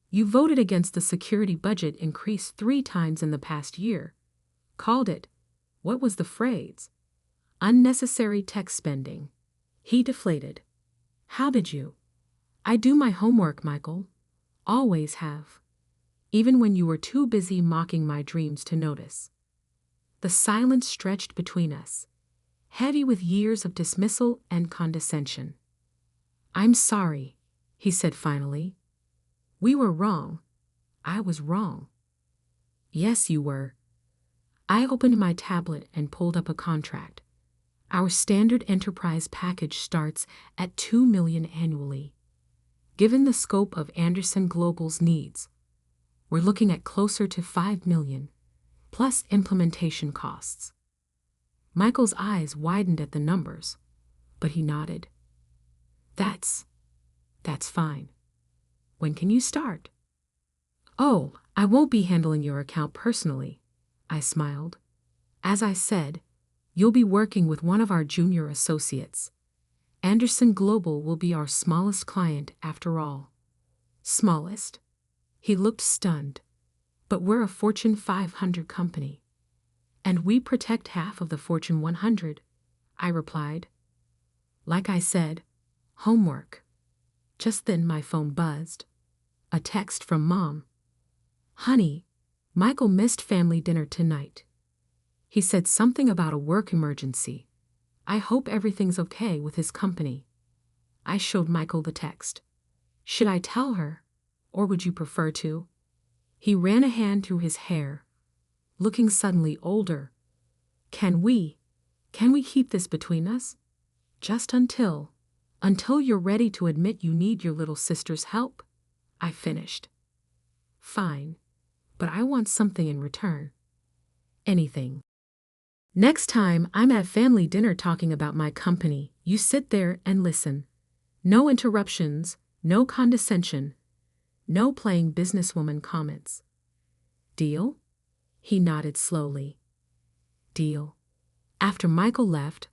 You voted against the security budget increase 3 times in the past year. Called it, what was the phrase? Unnecessary tech spending. He deflated. How did you? I do my homework, Michael. Always have. Even when you were too busy mocking my dreams to notice. The silence stretched between us, heavy with years of dismissal and condescension. I'm sorry, he said finally. We were wrong. I was wrong. Yes, you were. I opened my tablet and pulled up a contract. Our standard enterprise package starts at $2 million annually. Given the scope of Anderson Global's needs, we're looking at closer to $5 million, plus implementation costs. Michael's eyes widened at the numbers, but he nodded. That's fine. When can you start? Oh, I won't be handling your account personally, I smiled. As I said, you'll be working with one of our junior associates. Anderson Global will be our smallest client after all. Smallest? He looked stunned. But we're a Fortune 500 company. And we protect half of the Fortune 100, I replied. Like I said, homework. Just then my phone buzzed. A text from Mom. Honey, Michael missed family dinner tonight. He said something about a work emergency. I hope everything's okay with his company. I showed Michael the text. Should I tell her, or would you prefer to? He ran a hand through his hair, looking suddenly older. Can we keep this between us? Just until you're ready to admit you need your little sister's help? I finished. Fine, but I want something in return. Anything. Next time I'm at family dinner talking about my company, you sit there and listen. No interruptions, no condescension, no playing businesswoman comments. Deal? He nodded slowly. Deal. After Michael left,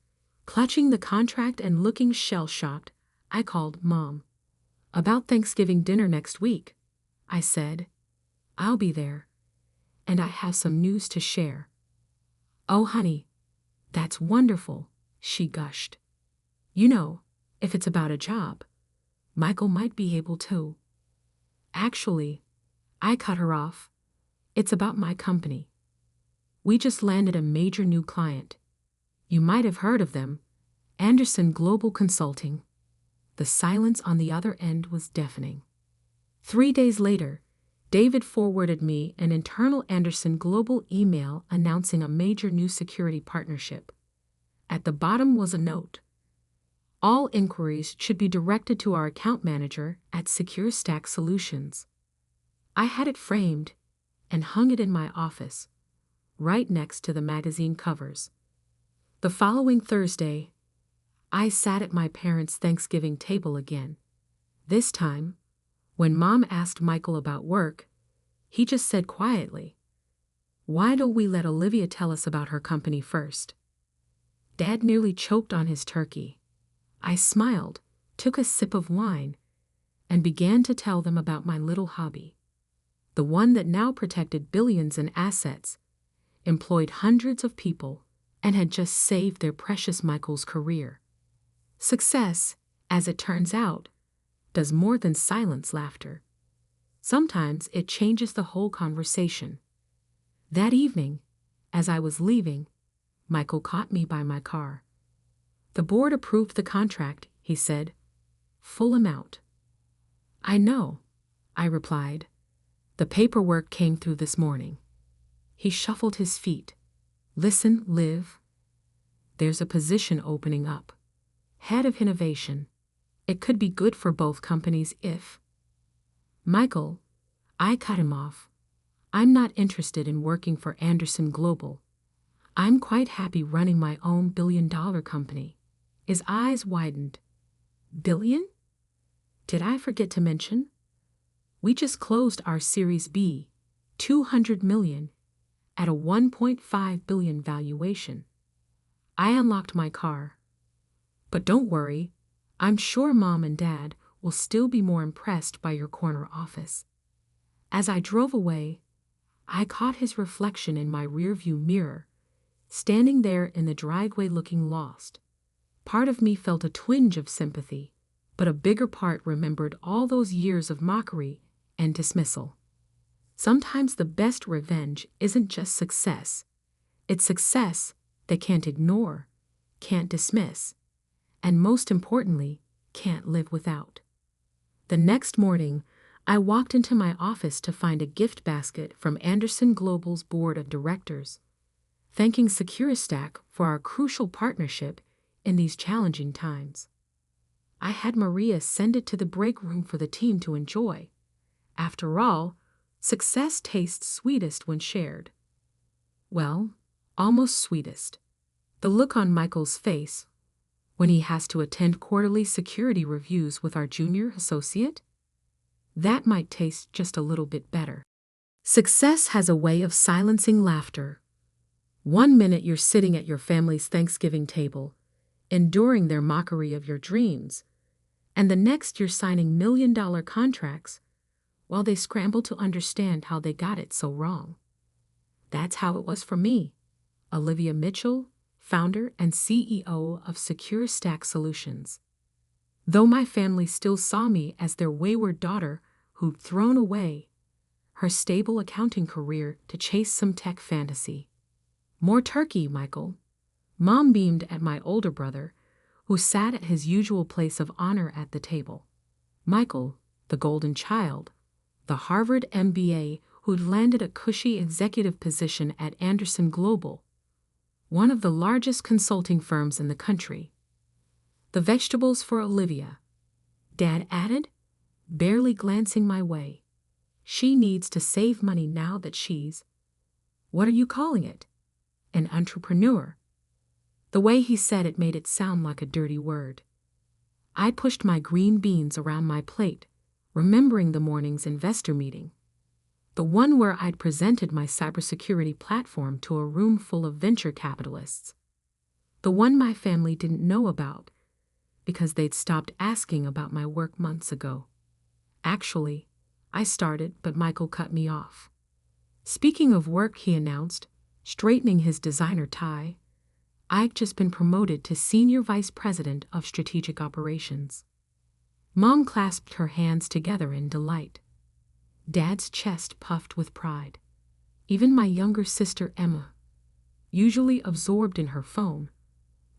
clutching the contract and looking shell-shocked, I called Mom. About Thanksgiving dinner next week, I said. I'll be there. And I have some news to share. Oh, honey, that's wonderful, she gushed. You know, if it's about a job, Michael might be able to. Actually, I cut her off. It's about my company. We just landed a major new client. You might have heard of them, Anderson Global Consulting. The silence on the other end was deafening. 3 days later, David forwarded me an internal Anderson Global email announcing a major new security partnership. At the bottom was a note. All inquiries should be directed to our account manager at Secure Stack Solutions. I had it framed and hung it in my office, right next to the magazine covers. The following Thursday, I sat at my parents' Thanksgiving table again. This time, when Mom asked Michael about work, he just said quietly, "Why don't we let Olivia tell us about her company first?" Dad nearly choked on his turkey. I smiled, took a sip of wine, and began to tell them about my little hobby. The one that now protected billions in assets, employed hundreds of people, and had just saved their precious Michael's career. Success, as it turns out, does more than silence laughter. Sometimes it changes the whole conversation. That evening, as I was leaving, Michael caught me by my car. "The board approved the contract," he said. "Full amount." "I know," I replied. "The paperwork came through this morning." He shuffled his feet. "Listen, Liv. There's a position opening up. Head of Innovation. It could be good for both companies if—" "Michael," I cut him off. "I'm not interested in working for Anderson Global. I'm quite happy running my own billion-dollar company." His eyes widened. "Billion? Did I forget to mention? We just closed our Series B, $200 million, at a $1.5 billion valuation." I unlocked my car. "But don't worry, I'm sure Mom and Dad will still be more impressed by your corner office." As I drove away, I caught his reflection in my rearview mirror, standing there in the driveway looking lost. Part of me felt a twinge of sympathy, but a bigger part remembered all those years of mockery and dismissal. Sometimes the best revenge isn't just success. It's success they can't ignore, can't dismiss, and most importantly, can't live without. The next morning, I walked into my office to find a gift basket from Anderson Global's board of directors, thanking SecuriStack for our crucial partnership in these challenging times. I had Maria send it to the break room for the team to enjoy. After all, success tastes sweetest when shared. Well, almost sweetest. The look on Michael's face when he has to attend quarterly security reviews with our junior associate? That might taste just a little bit better. Success has a way of silencing laughter. One minute you're sitting at your family's Thanksgiving table, enduring their mockery of your dreams, and the next you're signing million-dollar contracts while they scramble to understand how they got it so wrong. That's how it was for me, Olivia Mitchell, founder and CEO of SecuriStack Solutions. Though my family still saw me as their wayward daughter who'd thrown away her stable accounting career to chase some tech fantasy. "More turkey, Michael." Mom beamed at my older brother, who sat at his usual place of honor at the table. Michael, the golden child, the Harvard MBA who'd landed a cushy executive position at Anderson Global, one of the largest consulting firms in the country. "The vegetables for Olivia," Dad added, barely glancing my way. "She needs to save money now that she's—" "What are you calling it?" "An entrepreneur." The way he said it made it sound like a dirty word. I pushed my green beans around my plate, remembering the morning's investor meeting. The one where I'd presented my cybersecurity platform to a room full of venture capitalists. The one my family didn't know about because they'd stopped asking about my work months ago. Actually, I started, but Michael cut me off. "Speaking of work," he announced, straightening his designer tie, "I've just been promoted to Senior Vice President of Strategic Operations." Mom clasped her hands together in delight. Dad's chest puffed with pride. Even my younger sister Emma, usually absorbed in her phone,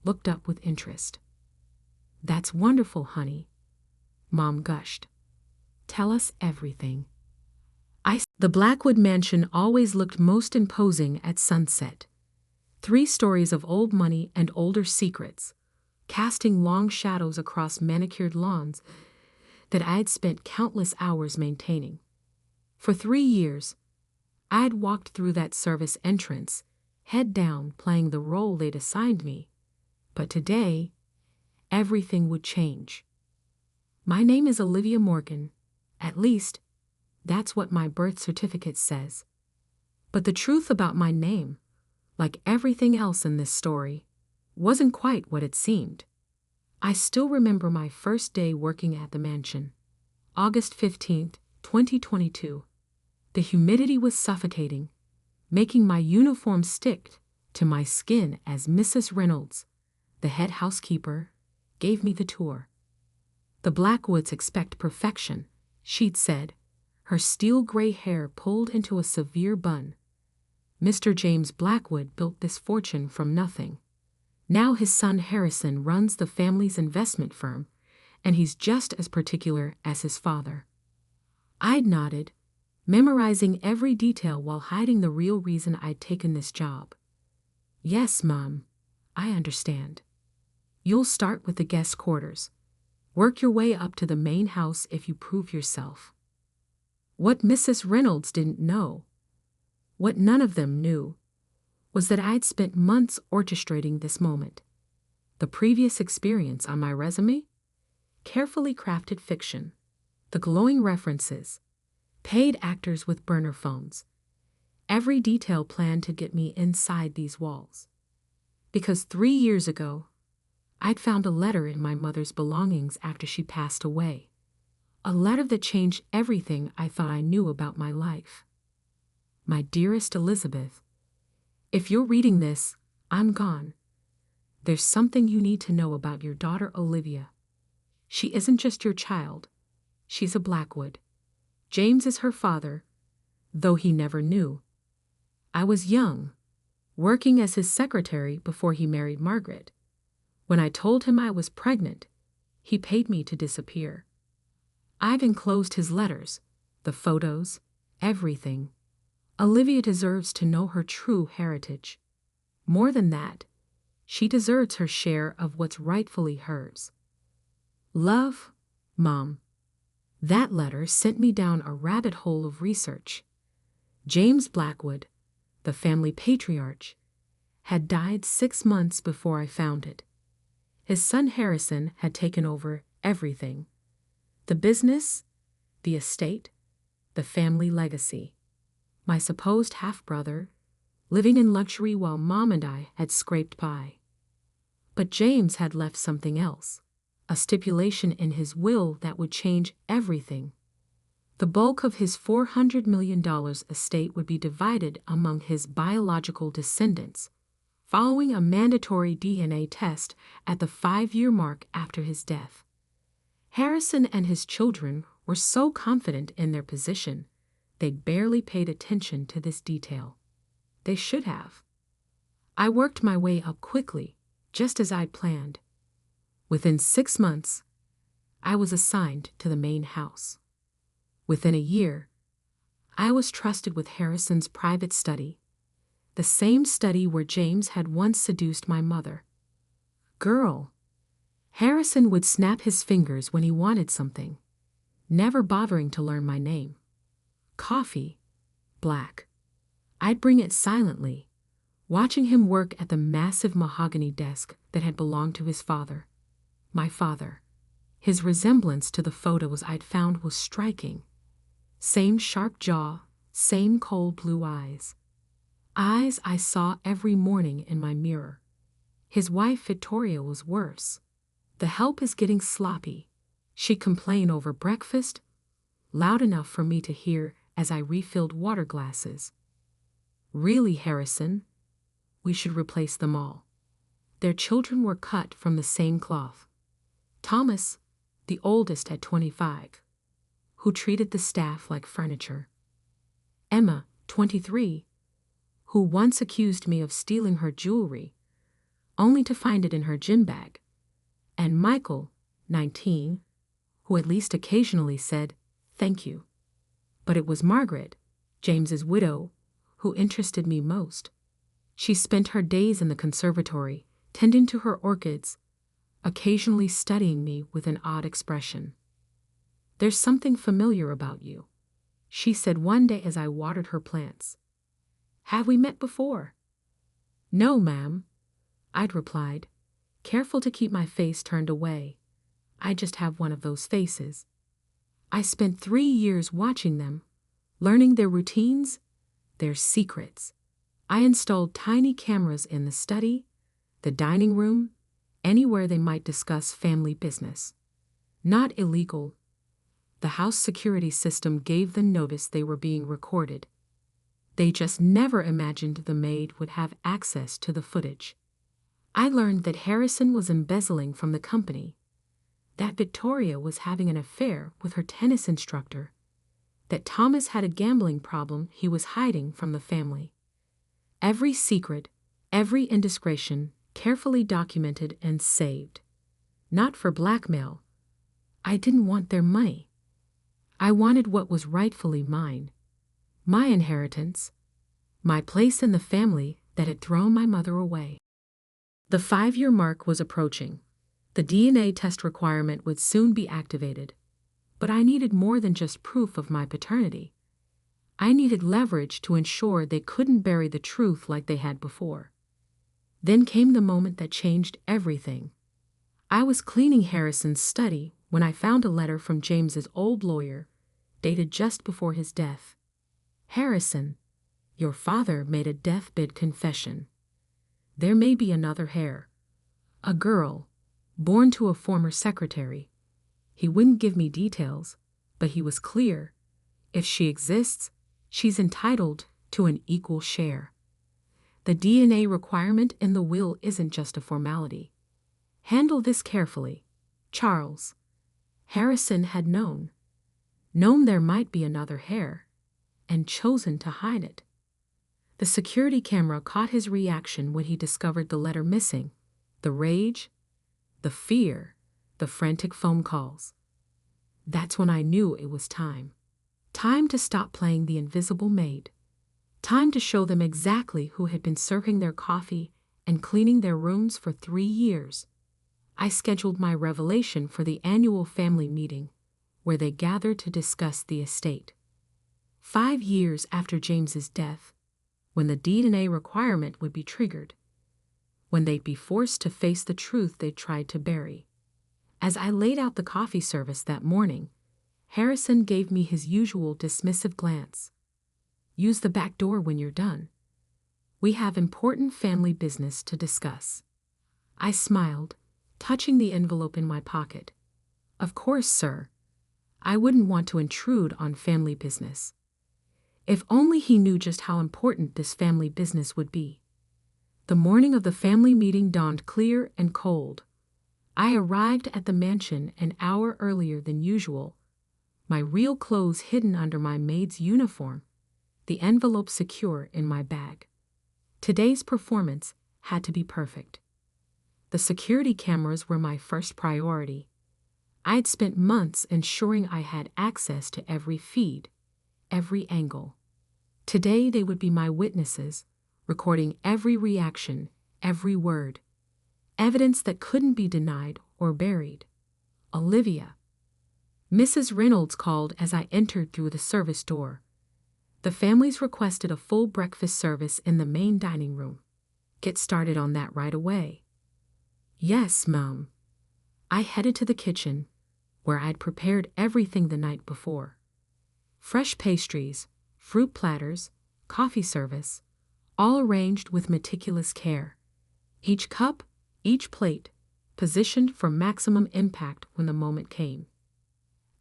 looked up with interest. "That's wonderful, honey," Mom gushed. "Tell us everything." The Blackwood mansion always looked most imposing at sunset. 3 stories of old money and older secrets, casting long shadows across manicured lawns that I'd spent countless hours maintaining. For 3 years, I'd walked through that service entrance, head down, playing the role they'd assigned me. But today, everything would change. My name is Olivia Morgan. At least, that's what my birth certificate says. But the truth about my name, like everything else in this story, wasn't quite what it seemed. I still remember my first day working at the mansion. August 15th, 2022. The humidity was suffocating, making my uniform stick to my skin as Mrs. Reynolds, the head housekeeper, gave me the tour. The Blackwoods expect perfection, she'd said, her steel-gray hair pulled into a severe bun. Mr. James Blackwood built this fortune from nothing. Now his son Harrison runs the family's investment firm, and he's just as particular as his father. I'd nodded, memorizing every detail while hiding the real reason I'd taken this job. Yes, Mom, I understand. You'll start with the guest quarters. Work your way up to the main house if you prove yourself. What Mrs. Reynolds didn't know, what none of them knew, was that I'd spent months orchestrating this moment. The previous experience on my resume? Carefully crafted fiction. The glowing references. Paid actors with burner phones. Every detail planned to get me inside these walls. Because 3 years ago, I'd found a letter in my mother's belongings after she passed away. A letter that changed everything I thought I knew about my life. My dearest Elizabeth, if you're reading this, I'm gone. There's something you need to know about your daughter Olivia. She isn't just your child. She's a Blackwood. James is her father, though he never knew. I was young, working as his secretary before he married Margaret. When I told him I was pregnant, he paid me to disappear. I've enclosed his letters, the photos, everything. Olivia deserves to know her true heritage. More than that, she deserves her share of what's rightfully hers. Love, Mom. That letter sent me down a rabbit hole of research. James Blackwood, the family patriarch, had died 6 months before I found it. His son Harrison had taken over everything. The business, the estate, the family legacy. My supposed half-brother, living in luxury while Mom and I had scraped by. But James had left something else, a stipulation in his will that would change everything. The bulk of his $400 million estate would be divided among his biological descendants, following a mandatory DNA test at the 5-year mark after his death. Harrison and his children were so confident in their position, they barely paid attention to this detail. They should have. I worked my way up quickly, just as I'd planned. Within 6 months, I was assigned to the main house. Within a year, I was trusted with Harrison's private study, the same study where James had once seduced my mother. Girl. Harrison would snap his fingers when he wanted something, never bothering to learn my name. Coffee, black. I'd bring it silently, watching him work at the massive mahogany desk that had belonged to his father. My father. His resemblance to the photos I'd found was striking. Same sharp jaw, same cold blue eyes. Eyes I saw every morning in my mirror. His wife Victoria was worse. The help is getting sloppy. She'd complain over breakfast, loud enough for me to hear as I refilled water glasses. Really, Harrison? We should replace them all. Their children were cut from the same cloth. Thomas, the oldest at 25, who treated the staff like furniture. Emma, 23, who once accused me of stealing her jewelry, only to find it in her gym bag. And Michael, 19, who at least occasionally said, "Thank you." But it was Margaret, James's widow, who interested me most. She spent her days in the conservatory, tending to her orchids, occasionally studying me with an odd expression. "There's something familiar about you," she said one day as I watered her plants. "Have we met before?" "No, ma'am," I'd replied, careful to keep my face turned away. I just have one of those faces. I spent 3 years watching them, learning their routines, their secrets. I installed tiny cameras in the study, the dining room, anywhere they might discuss family business. Not illegal. The house security system gave them notice they were being recorded. They just never imagined the maid would have access to the footage. I learned that Harrison was embezzling from the company, that Victoria was having an affair with her tennis instructor, that Thomas had a gambling problem he was hiding from the family. Every secret, every indiscretion, carefully documented and saved. Not for blackmail. I didn't want their money. I wanted what was rightfully mine. My inheritance. My place in the family that had thrown my mother away. The 5-year mark was approaching. The DNA test requirement would soon be activated. But I needed more than just proof of my paternity. I needed leverage to ensure they couldn't bury the truth like they had before. Then came the moment that changed everything. I was cleaning Harrison's study when I found a letter from James's old lawyer, dated just before his death. Harrison, your father made a deathbed confession. There may be another heir. A girl, born to a former secretary. He wouldn't give me details, but he was clear. If she exists, she's entitled to an equal share. The DNA requirement in the will isn't just a formality. Handle this carefully, Charles. Harrison had known there might be another heir, and chosen to hide it. The security camera caught his reaction when he discovered the letter missing, the rage, the fear, the frantic phone calls. That's when I knew it was time. Time to stop playing the invisible maid. Time to show them exactly who had been serving their coffee and cleaning their rooms for 3 years. I scheduled my revelation for the annual family meeting, where they gathered to discuss the estate. 5 years after James's death, when the DNA requirement would be triggered, when they'd be forced to face the truth they'd tried to bury. As I laid out the coffee service that morning, Harrison gave me his usual dismissive glance. Use the back door when you're done. We have important family business to discuss. I smiled, touching the envelope in my pocket. Of course, sir. I wouldn't want to intrude on family business. If only he knew just how important this family business would be. The morning of the family meeting dawned clear and cold. I arrived at the mansion an hour earlier than usual, my real clothes hidden under my maid's uniform, the envelope secure in my bag. Today's performance had to be perfect. The security cameras were my first priority. I'd spent months ensuring I had access to every feed, every angle. Today they would be my witnesses, recording every reaction, every word. Evidence that couldn't be denied or buried. Olivia. Mrs. Reynolds called as I entered through the service door. The families requested a full breakfast service in the main dining room. Get started on that right away. Yes, Mom. I headed to the kitchen, where I'd prepared everything the night before. Fresh pastries, fruit platters, coffee service, all arranged with meticulous care. Each cup, each plate, positioned for maximum impact when the moment came.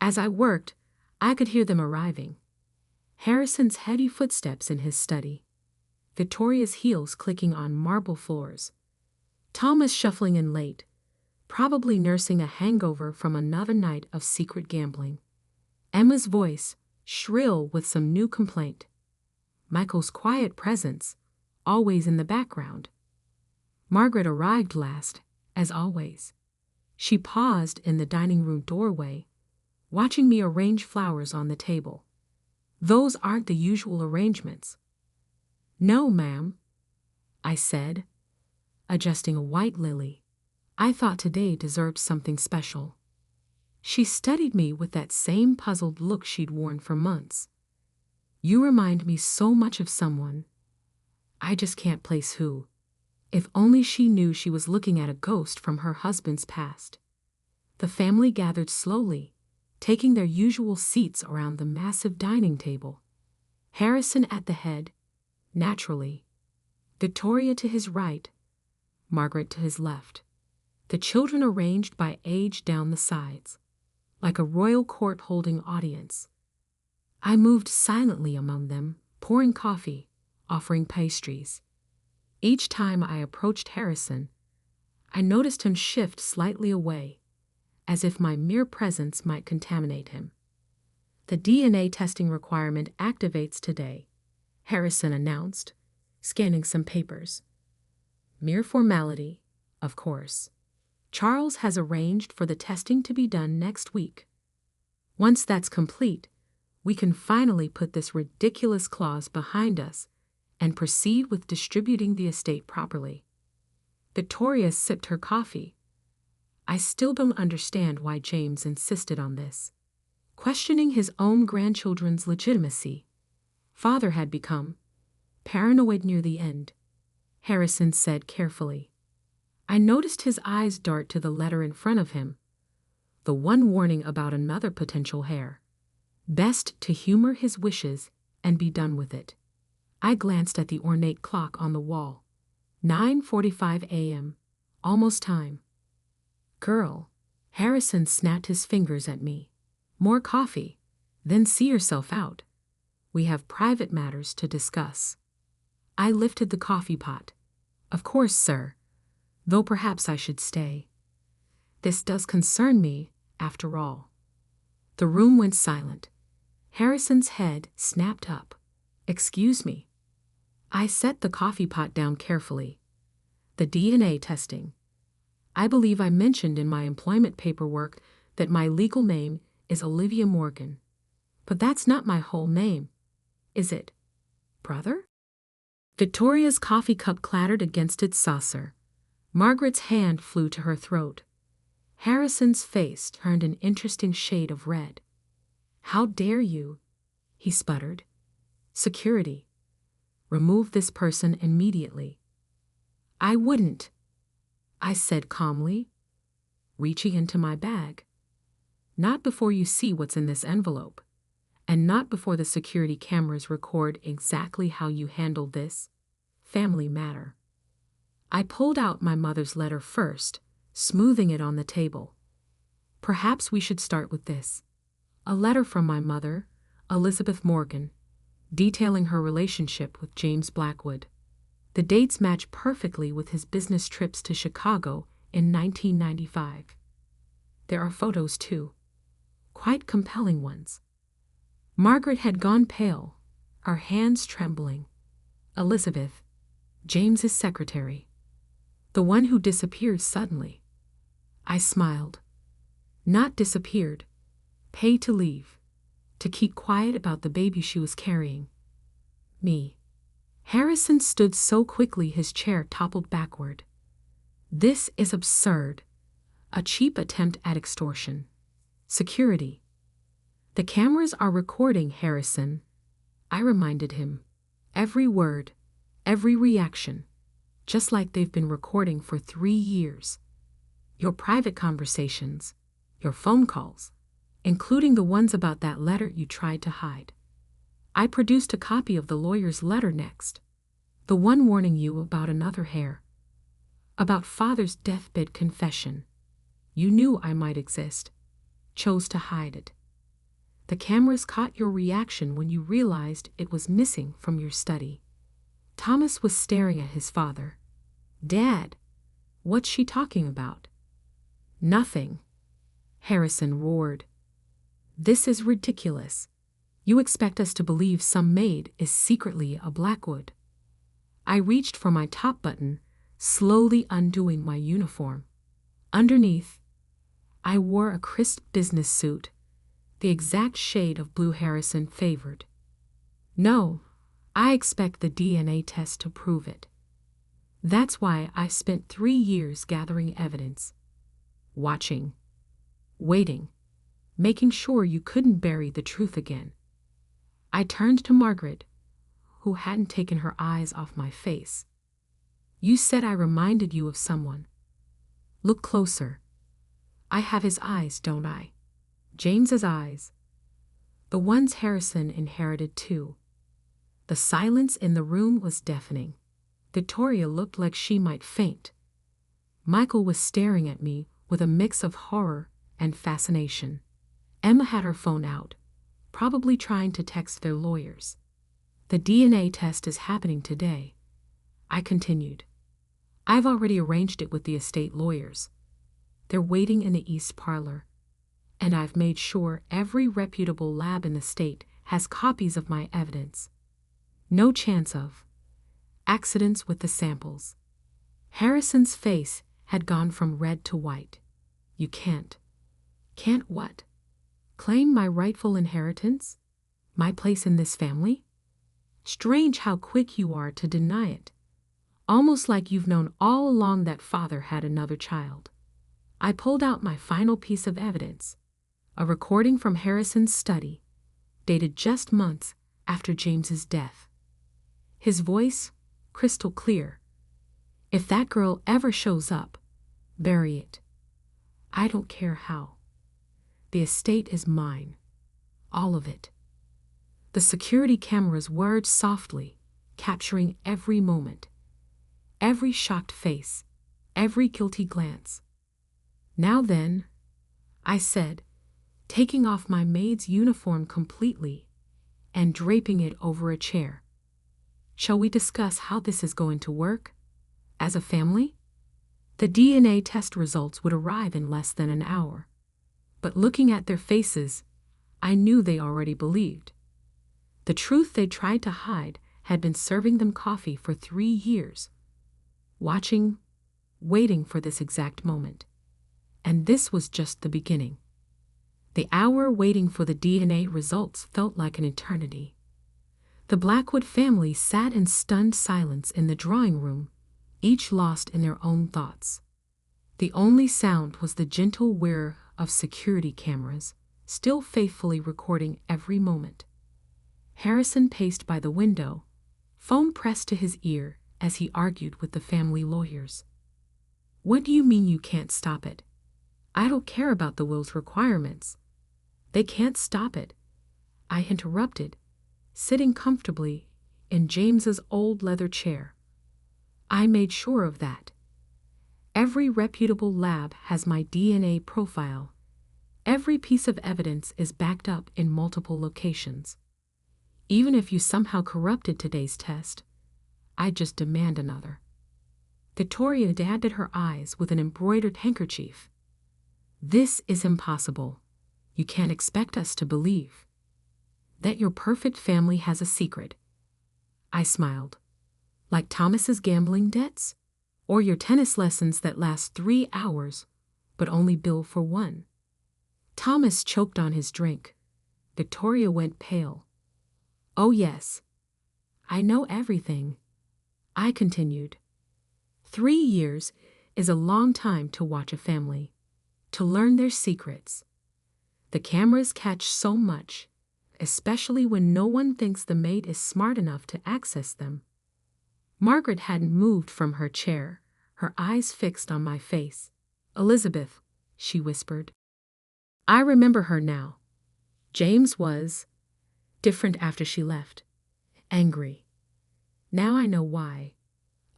As I worked, I could hear them arriving. Harrison's heavy footsteps in his study, Victoria's heels clicking on marble floors, Thomas shuffling in late, probably nursing a hangover from another night of secret gambling. Emma's voice, shrill with some new complaint. Michael's quiet presence, always in the background. Margaret arrived last, as always. She paused in the dining room doorway, watching me arrange flowers on the table. Those aren't the usual arrangements. No, ma'am, I said, adjusting a white lily. I thought today deserved something special. She studied me with that same puzzled look she'd worn for months. You remind me so much of someone. I just can't place who. If only she knew she was looking at a ghost from her husband's past. The family gathered slowly, taking their usual seats around the massive dining table. Harrison at the head, naturally. Victoria to his right. Margaret to his left. The children arranged by age down the sides, like a royal court holding audience. I moved silently among them, pouring coffee, offering pastries. Each time I approached Harrison, I noticed him shift slightly away, as if my mere presence might contaminate him. The DNA testing requirement activates today, Harrison announced, scanning some papers. Mere formality, of course. Charles has arranged for the testing to be done next week. Once that's complete, we can finally put this ridiculous clause behind us and proceed with distributing the estate properly. Victoria sipped her coffee. I still don't understand why James insisted on this, questioning his own grandchildren's legitimacy. Father had become paranoid near the end, Harrison said carefully. I noticed his eyes dart to the letter in front of him, the one warning about another potential heir. Best to humor his wishes and be done with it. I glanced at the ornate clock on the wall. 9:45 a.m. Almost time. Girl, Harrison snapped his fingers at me. More coffee, then see yourself out. We have private matters to discuss. I lifted the coffee pot. Of course, sir. Though perhaps I should stay. This does concern me, after all. The room went silent. Harrison's head snapped up. Excuse me. I set the coffee pot down carefully. The DNA testing. I believe I mentioned in my employment paperwork that my legal name is Olivia Morgan. But that's not my whole name, is it, brother? Victoria's coffee cup clattered against its saucer. Margaret's hand flew to her throat. Harrison's face turned an interesting shade of red. How dare you? He sputtered. Security. Remove this person immediately. I wouldn't, I said calmly, reaching into my bag. Not before you see what's in this envelope, and not before the security cameras record exactly how you handled this family matter. I pulled out my mother's letter first, smoothing it on the table. Perhaps we should start with this. A letter from my mother, Elizabeth Morgan, detailing her relationship with James Blackwood. The dates match perfectly with his business trips to Chicago in 1995. There are photos, too. Quite compelling ones. Margaret had gone pale, her hands trembling. Elizabeth, James's secretary. The one who disappeared suddenly. I smiled. Not disappeared. Paid to leave. To keep quiet about the baby she was carrying. Me. Harrison stood so quickly his chair toppled backward. This is absurd. A cheap attempt at extortion. Security. The cameras are recording, Harrison. I reminded him. Every word, every reaction. Just like they've been recording for 3 years. Your private conversations, your phone calls, including the ones about that letter you tried to hide. I produced a copy of the lawyer's letter next. The one warning you about another heir. About father's deathbed confession. You knew I might exist. Chose to hide it. The cameras caught your reaction when you realized it was missing from your study. Thomas was staring at his father. Dad, what's she talking about? Nothing. Harrison roared. This is ridiculous. You expect us to believe some maid is secretly a Blackwood. I reached for my top button, slowly undoing my uniform. Underneath, I wore a crisp business suit, the exact shade of blue Harrison favored. No, I expect the DNA test to prove it. That's why I spent 3 years gathering evidence. Watching. Waiting. Making sure you couldn't bury the truth again. I turned to Margaret, who hadn't taken her eyes off my face. You said I reminded you of someone. Look closer. I have his eyes, don't I? James's eyes. The ones Harrison inherited too. The silence in the room was deafening. Victoria looked like she might faint. Michael was staring at me with a mix of horror and fascination. Emma had her phone out, probably trying to text their lawyers. The DNA test is happening today, I continued. I've already arranged it with the estate lawyers. They're waiting in the East Parlor, and I've made sure every reputable lab in the state has copies of my evidence. No chance of accidents with the samples. Harrison's face had gone from red to white. You can't. Can't what? Claim my rightful inheritance? My place in this family? Strange how quick you are to deny it. Almost like you've known all along that father had another child. I pulled out my final piece of evidence, a recording from Harrison's study, dated just months after James's death. His voice, crystal clear. If that girl ever shows up, bury it. I don't care how. The estate is mine. All of it. The security cameras whirred softly, capturing every moment. Every shocked face, every guilty glance. Now then, I said, taking off my maid's uniform completely and draping it over a chair. Shall we discuss how this is going to work? As a family? The DNA test results would arrive in less than an hour. But looking at their faces, I knew they already believed. The truth they tried to hide had been serving them coffee for 3 years. Watching, waiting for this exact moment. And this was just the beginning. The hour waiting for the DNA results felt like an eternity. The Blackwood family sat in stunned silence in the drawing room, each lost in their own thoughts. The only sound was the gentle whir of security cameras, still faithfully recording every moment. Harrison paced by the window, phone pressed to his ear as he argued with the family lawyers. What do you mean you can't stop it? I don't care about the will's requirements. They can't stop it, I interrupted, sitting comfortably in James's old leather chair. I made sure of that. Every reputable lab has my DNA profile. Every piece of evidence is backed up in multiple locations. Even if you somehow corrupted today's test, I just demand another. Victoria dabbed her eyes with an embroidered handkerchief. This is impossible. You can't expect us to believe that your perfect family has a secret. I smiled. Like Thomas's gambling debts? Or your tennis lessons that last 3 hours, but only bill for 1? Thomas choked on his drink. Victoria went pale. Oh yes. I know everything. I continued. 3 years is a long time to watch a family, to learn their secrets. The cameras catch so much, especially when no one thinks the maid is smart enough to access them. Margaret hadn't moved from her chair, her eyes fixed on my face. Elizabeth, she whispered. I remember her now. James was different after she left. Angry. Now I know why.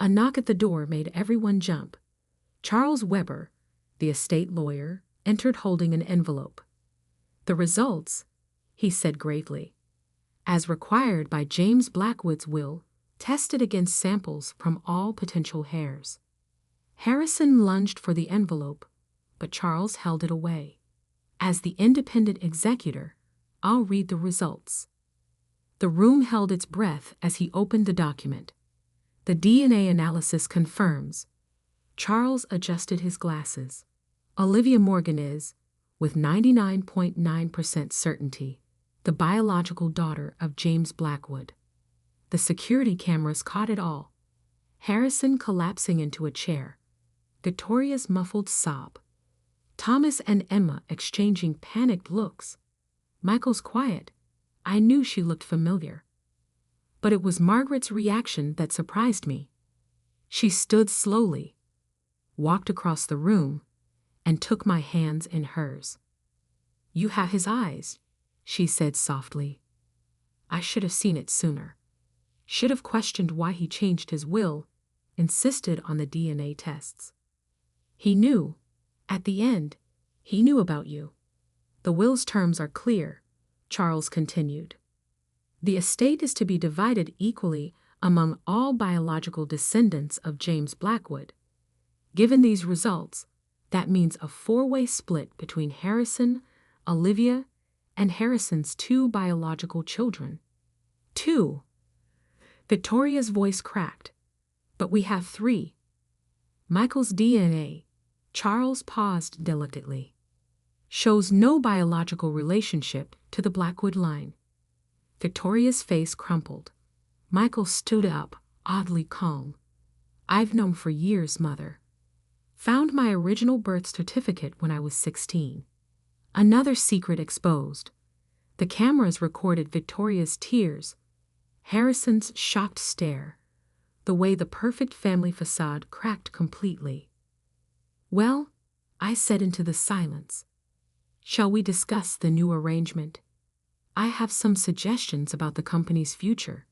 A knock at the door made everyone jump. Charles Weber, the estate lawyer, entered holding an envelope. The results, he said gravely, as required by James Blackwood's will, tested against samples from all potential heirs. Harrison lunged for the envelope, but Charles held it away. As the independent executor, I'll read the results. The room held its breath as he opened the document. The DNA analysis confirms. Charles adjusted his glasses. Olivia Morgan is, with 99.9% certainty, the biological daughter of James Blackwood. The security cameras caught it all. Harrison collapsing into a chair. Victoria's muffled sob. Thomas and Emma exchanging panicked looks. Michael's quiet. I knew she looked familiar. But it was Margaret's reaction that surprised me. She stood slowly, walked across the room, and took my hands in hers. You have his eyes, she said softly. I should have seen it sooner. Should have questioned why he changed his will, insisted on the DNA tests. He knew. At the end, he knew about you. The will's terms are clear, Charles continued. The estate is to be divided equally among all biological descendants of James Blackwood. Given these results, that means a four-way split between Harrison, Olivia, and Harrison's two biological children. 2. Victoria's voice cracked. But we have 3. Michael's DNA, Charles paused delicately, shows no biological relationship to the Blackwood line. Victoria's face crumpled. Michael stood up, oddly calm. I've known for years, Mother. Found my original birth certificate when I was 16. Another secret exposed. The cameras recorded Victoria's tears, Harrison's shocked stare, the way the perfect family facade cracked completely. Well, I said into the silence. Shall we discuss the new arrangement? I have some suggestions about the company's future,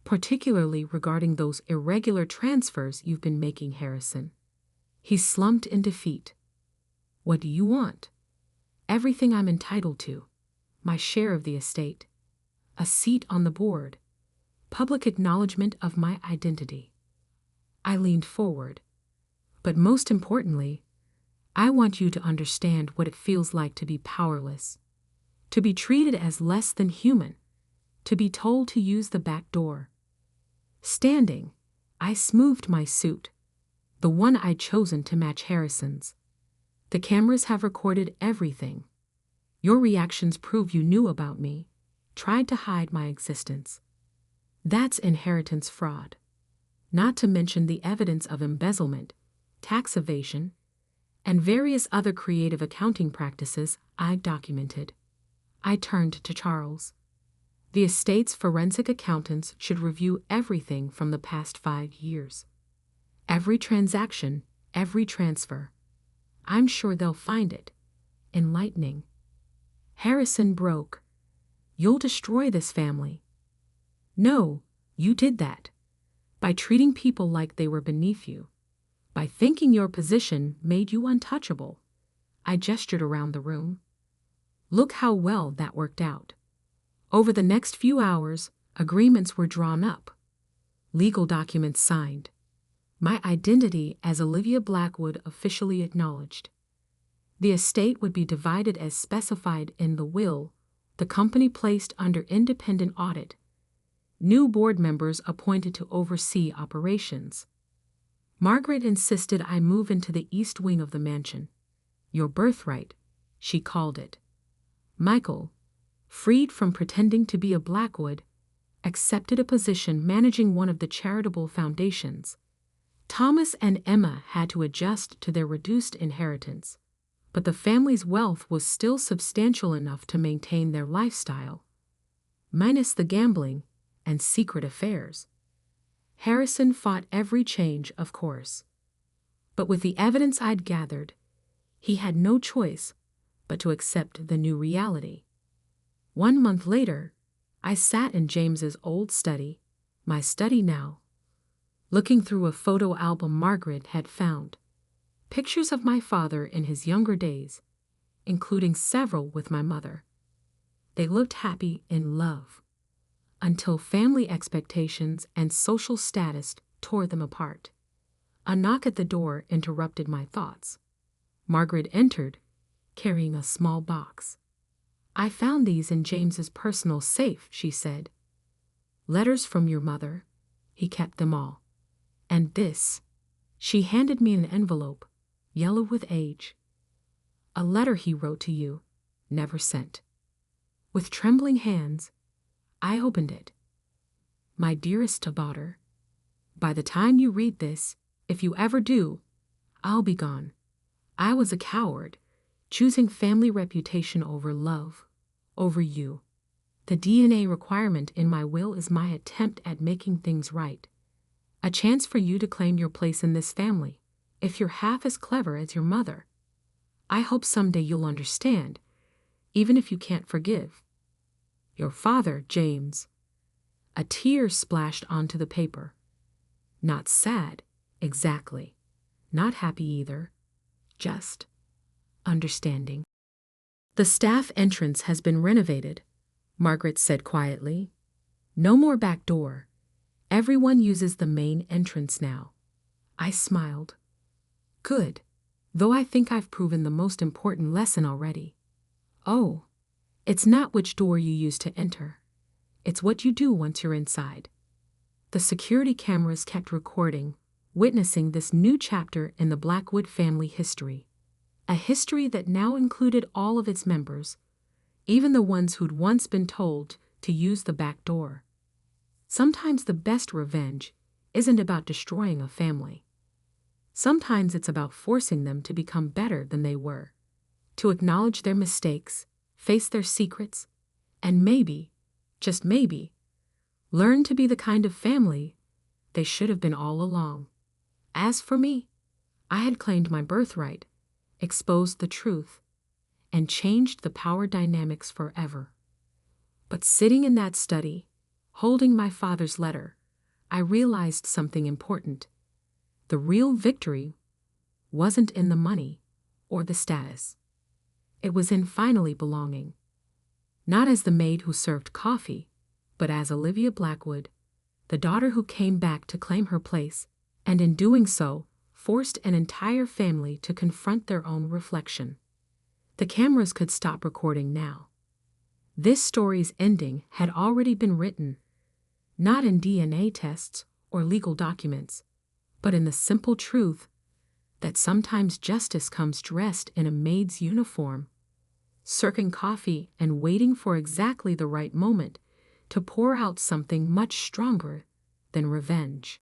particularly regarding those irregular transfers you've been making, Harrison. He slumped in defeat. What do you want? Everything I'm entitled to. My share of the estate. A seat on the board. Public acknowledgement of my identity. I leaned forward. But most importantly, I want you to understand what it feels like to be powerless. To be treated as less than human. To be told to use the back door. Standing, I smoothed my suit, the one I'd chosen to match Harrison's. The cameras have recorded everything. Your reactions prove you knew about me, tried to hide my existence. That's inheritance fraud. Not to mention the evidence of embezzlement, tax evasion, and various other creative accounting practices I've documented. I turned to Charles. The estate's forensic accountants should review everything from the past 5 years. Every transaction, every transfer. I'm sure they'll find it enlightening. Harrison broke. You'll destroy this family. No, you did that. By treating people like they were beneath you. By thinking your position made you untouchable. I gestured around the room. Look how well that worked out. Over the next few hours, agreements were drawn up. Legal documents signed. My identity as Olivia Blackwood officially acknowledged. The estate would be divided as specified in the will, the company placed under independent audit. New board members appointed to oversee operations. Margaret insisted I move into the east wing of the mansion. Your birthright, she called it. Michael, freed from pretending to be a Blackwood, accepted a position managing one of the charitable foundations. Thomas and Emma had to adjust to their reduced inheritance, but the family's wealth was still substantial enough to maintain their lifestyle, minus the gambling and secret affairs. Harrison fought every change, of course. But with the evidence I'd gathered, he had no choice but to accept the new reality. 1 month later, I sat in James's old study, my study now, looking through a photo album Margaret had found. Pictures of my father in his younger days, including several with my mother. They looked happy in love, until family expectations and social status tore them apart. A knock at the door interrupted my thoughts. Margaret entered, carrying a small box. I found these in James's personal safe, she said. Letters from your mother. He kept them all. And this. She handed me an envelope, yellow with age. A letter he wrote to you, never sent. With trembling hands, I opened it. My dearest daughter, by the time you read this, if you ever do, I'll be gone. I was a coward, choosing family reputation over love, over you. The DNA requirement in my will is my attempt at making things right. A chance for you to claim your place in this family, if you're half as clever as your mother. I hope someday you'll understand, even if you can't forgive. Your father, James. A tear splashed onto the paper. Not sad, exactly. Not happy either. just understanding. The staff entrance has been renovated, Margaret said quietly. No more back door. Everyone uses the main entrance now. I smiled. Good. Though I think I've proven the most important lesson already. Oh, it's not which door you use to enter. It's what you do once you're inside. The security cameras kept recording, witnessing this new chapter in the Blackwood family history. A history that now included all of its members, even the ones who'd once been told to use the back door. Sometimes the best revenge isn't about destroying a family. Sometimes it's about forcing them to become better than they were, to acknowledge their mistakes, face their secrets, and maybe, just maybe, learn to be the kind of family they should have been all along. As for me, I had claimed my birthright, exposed the truth, and changed the power dynamics forever. But sitting in that study, holding my father's letter, I realized something important. The real victory wasn't in the money or the status. It was in finally belonging. Not as the maid who served coffee, but as Olivia Blackwood, the daughter who came back to claim her place, and in doing so, forced an entire family to confront their own reflection. The cameras could stop recording now. This story's ending had already been written, not in DNA tests or legal documents, but in the simple truth that sometimes justice comes dressed in a maid's uniform, serving coffee and waiting for exactly the right moment to pour out something much stronger than revenge.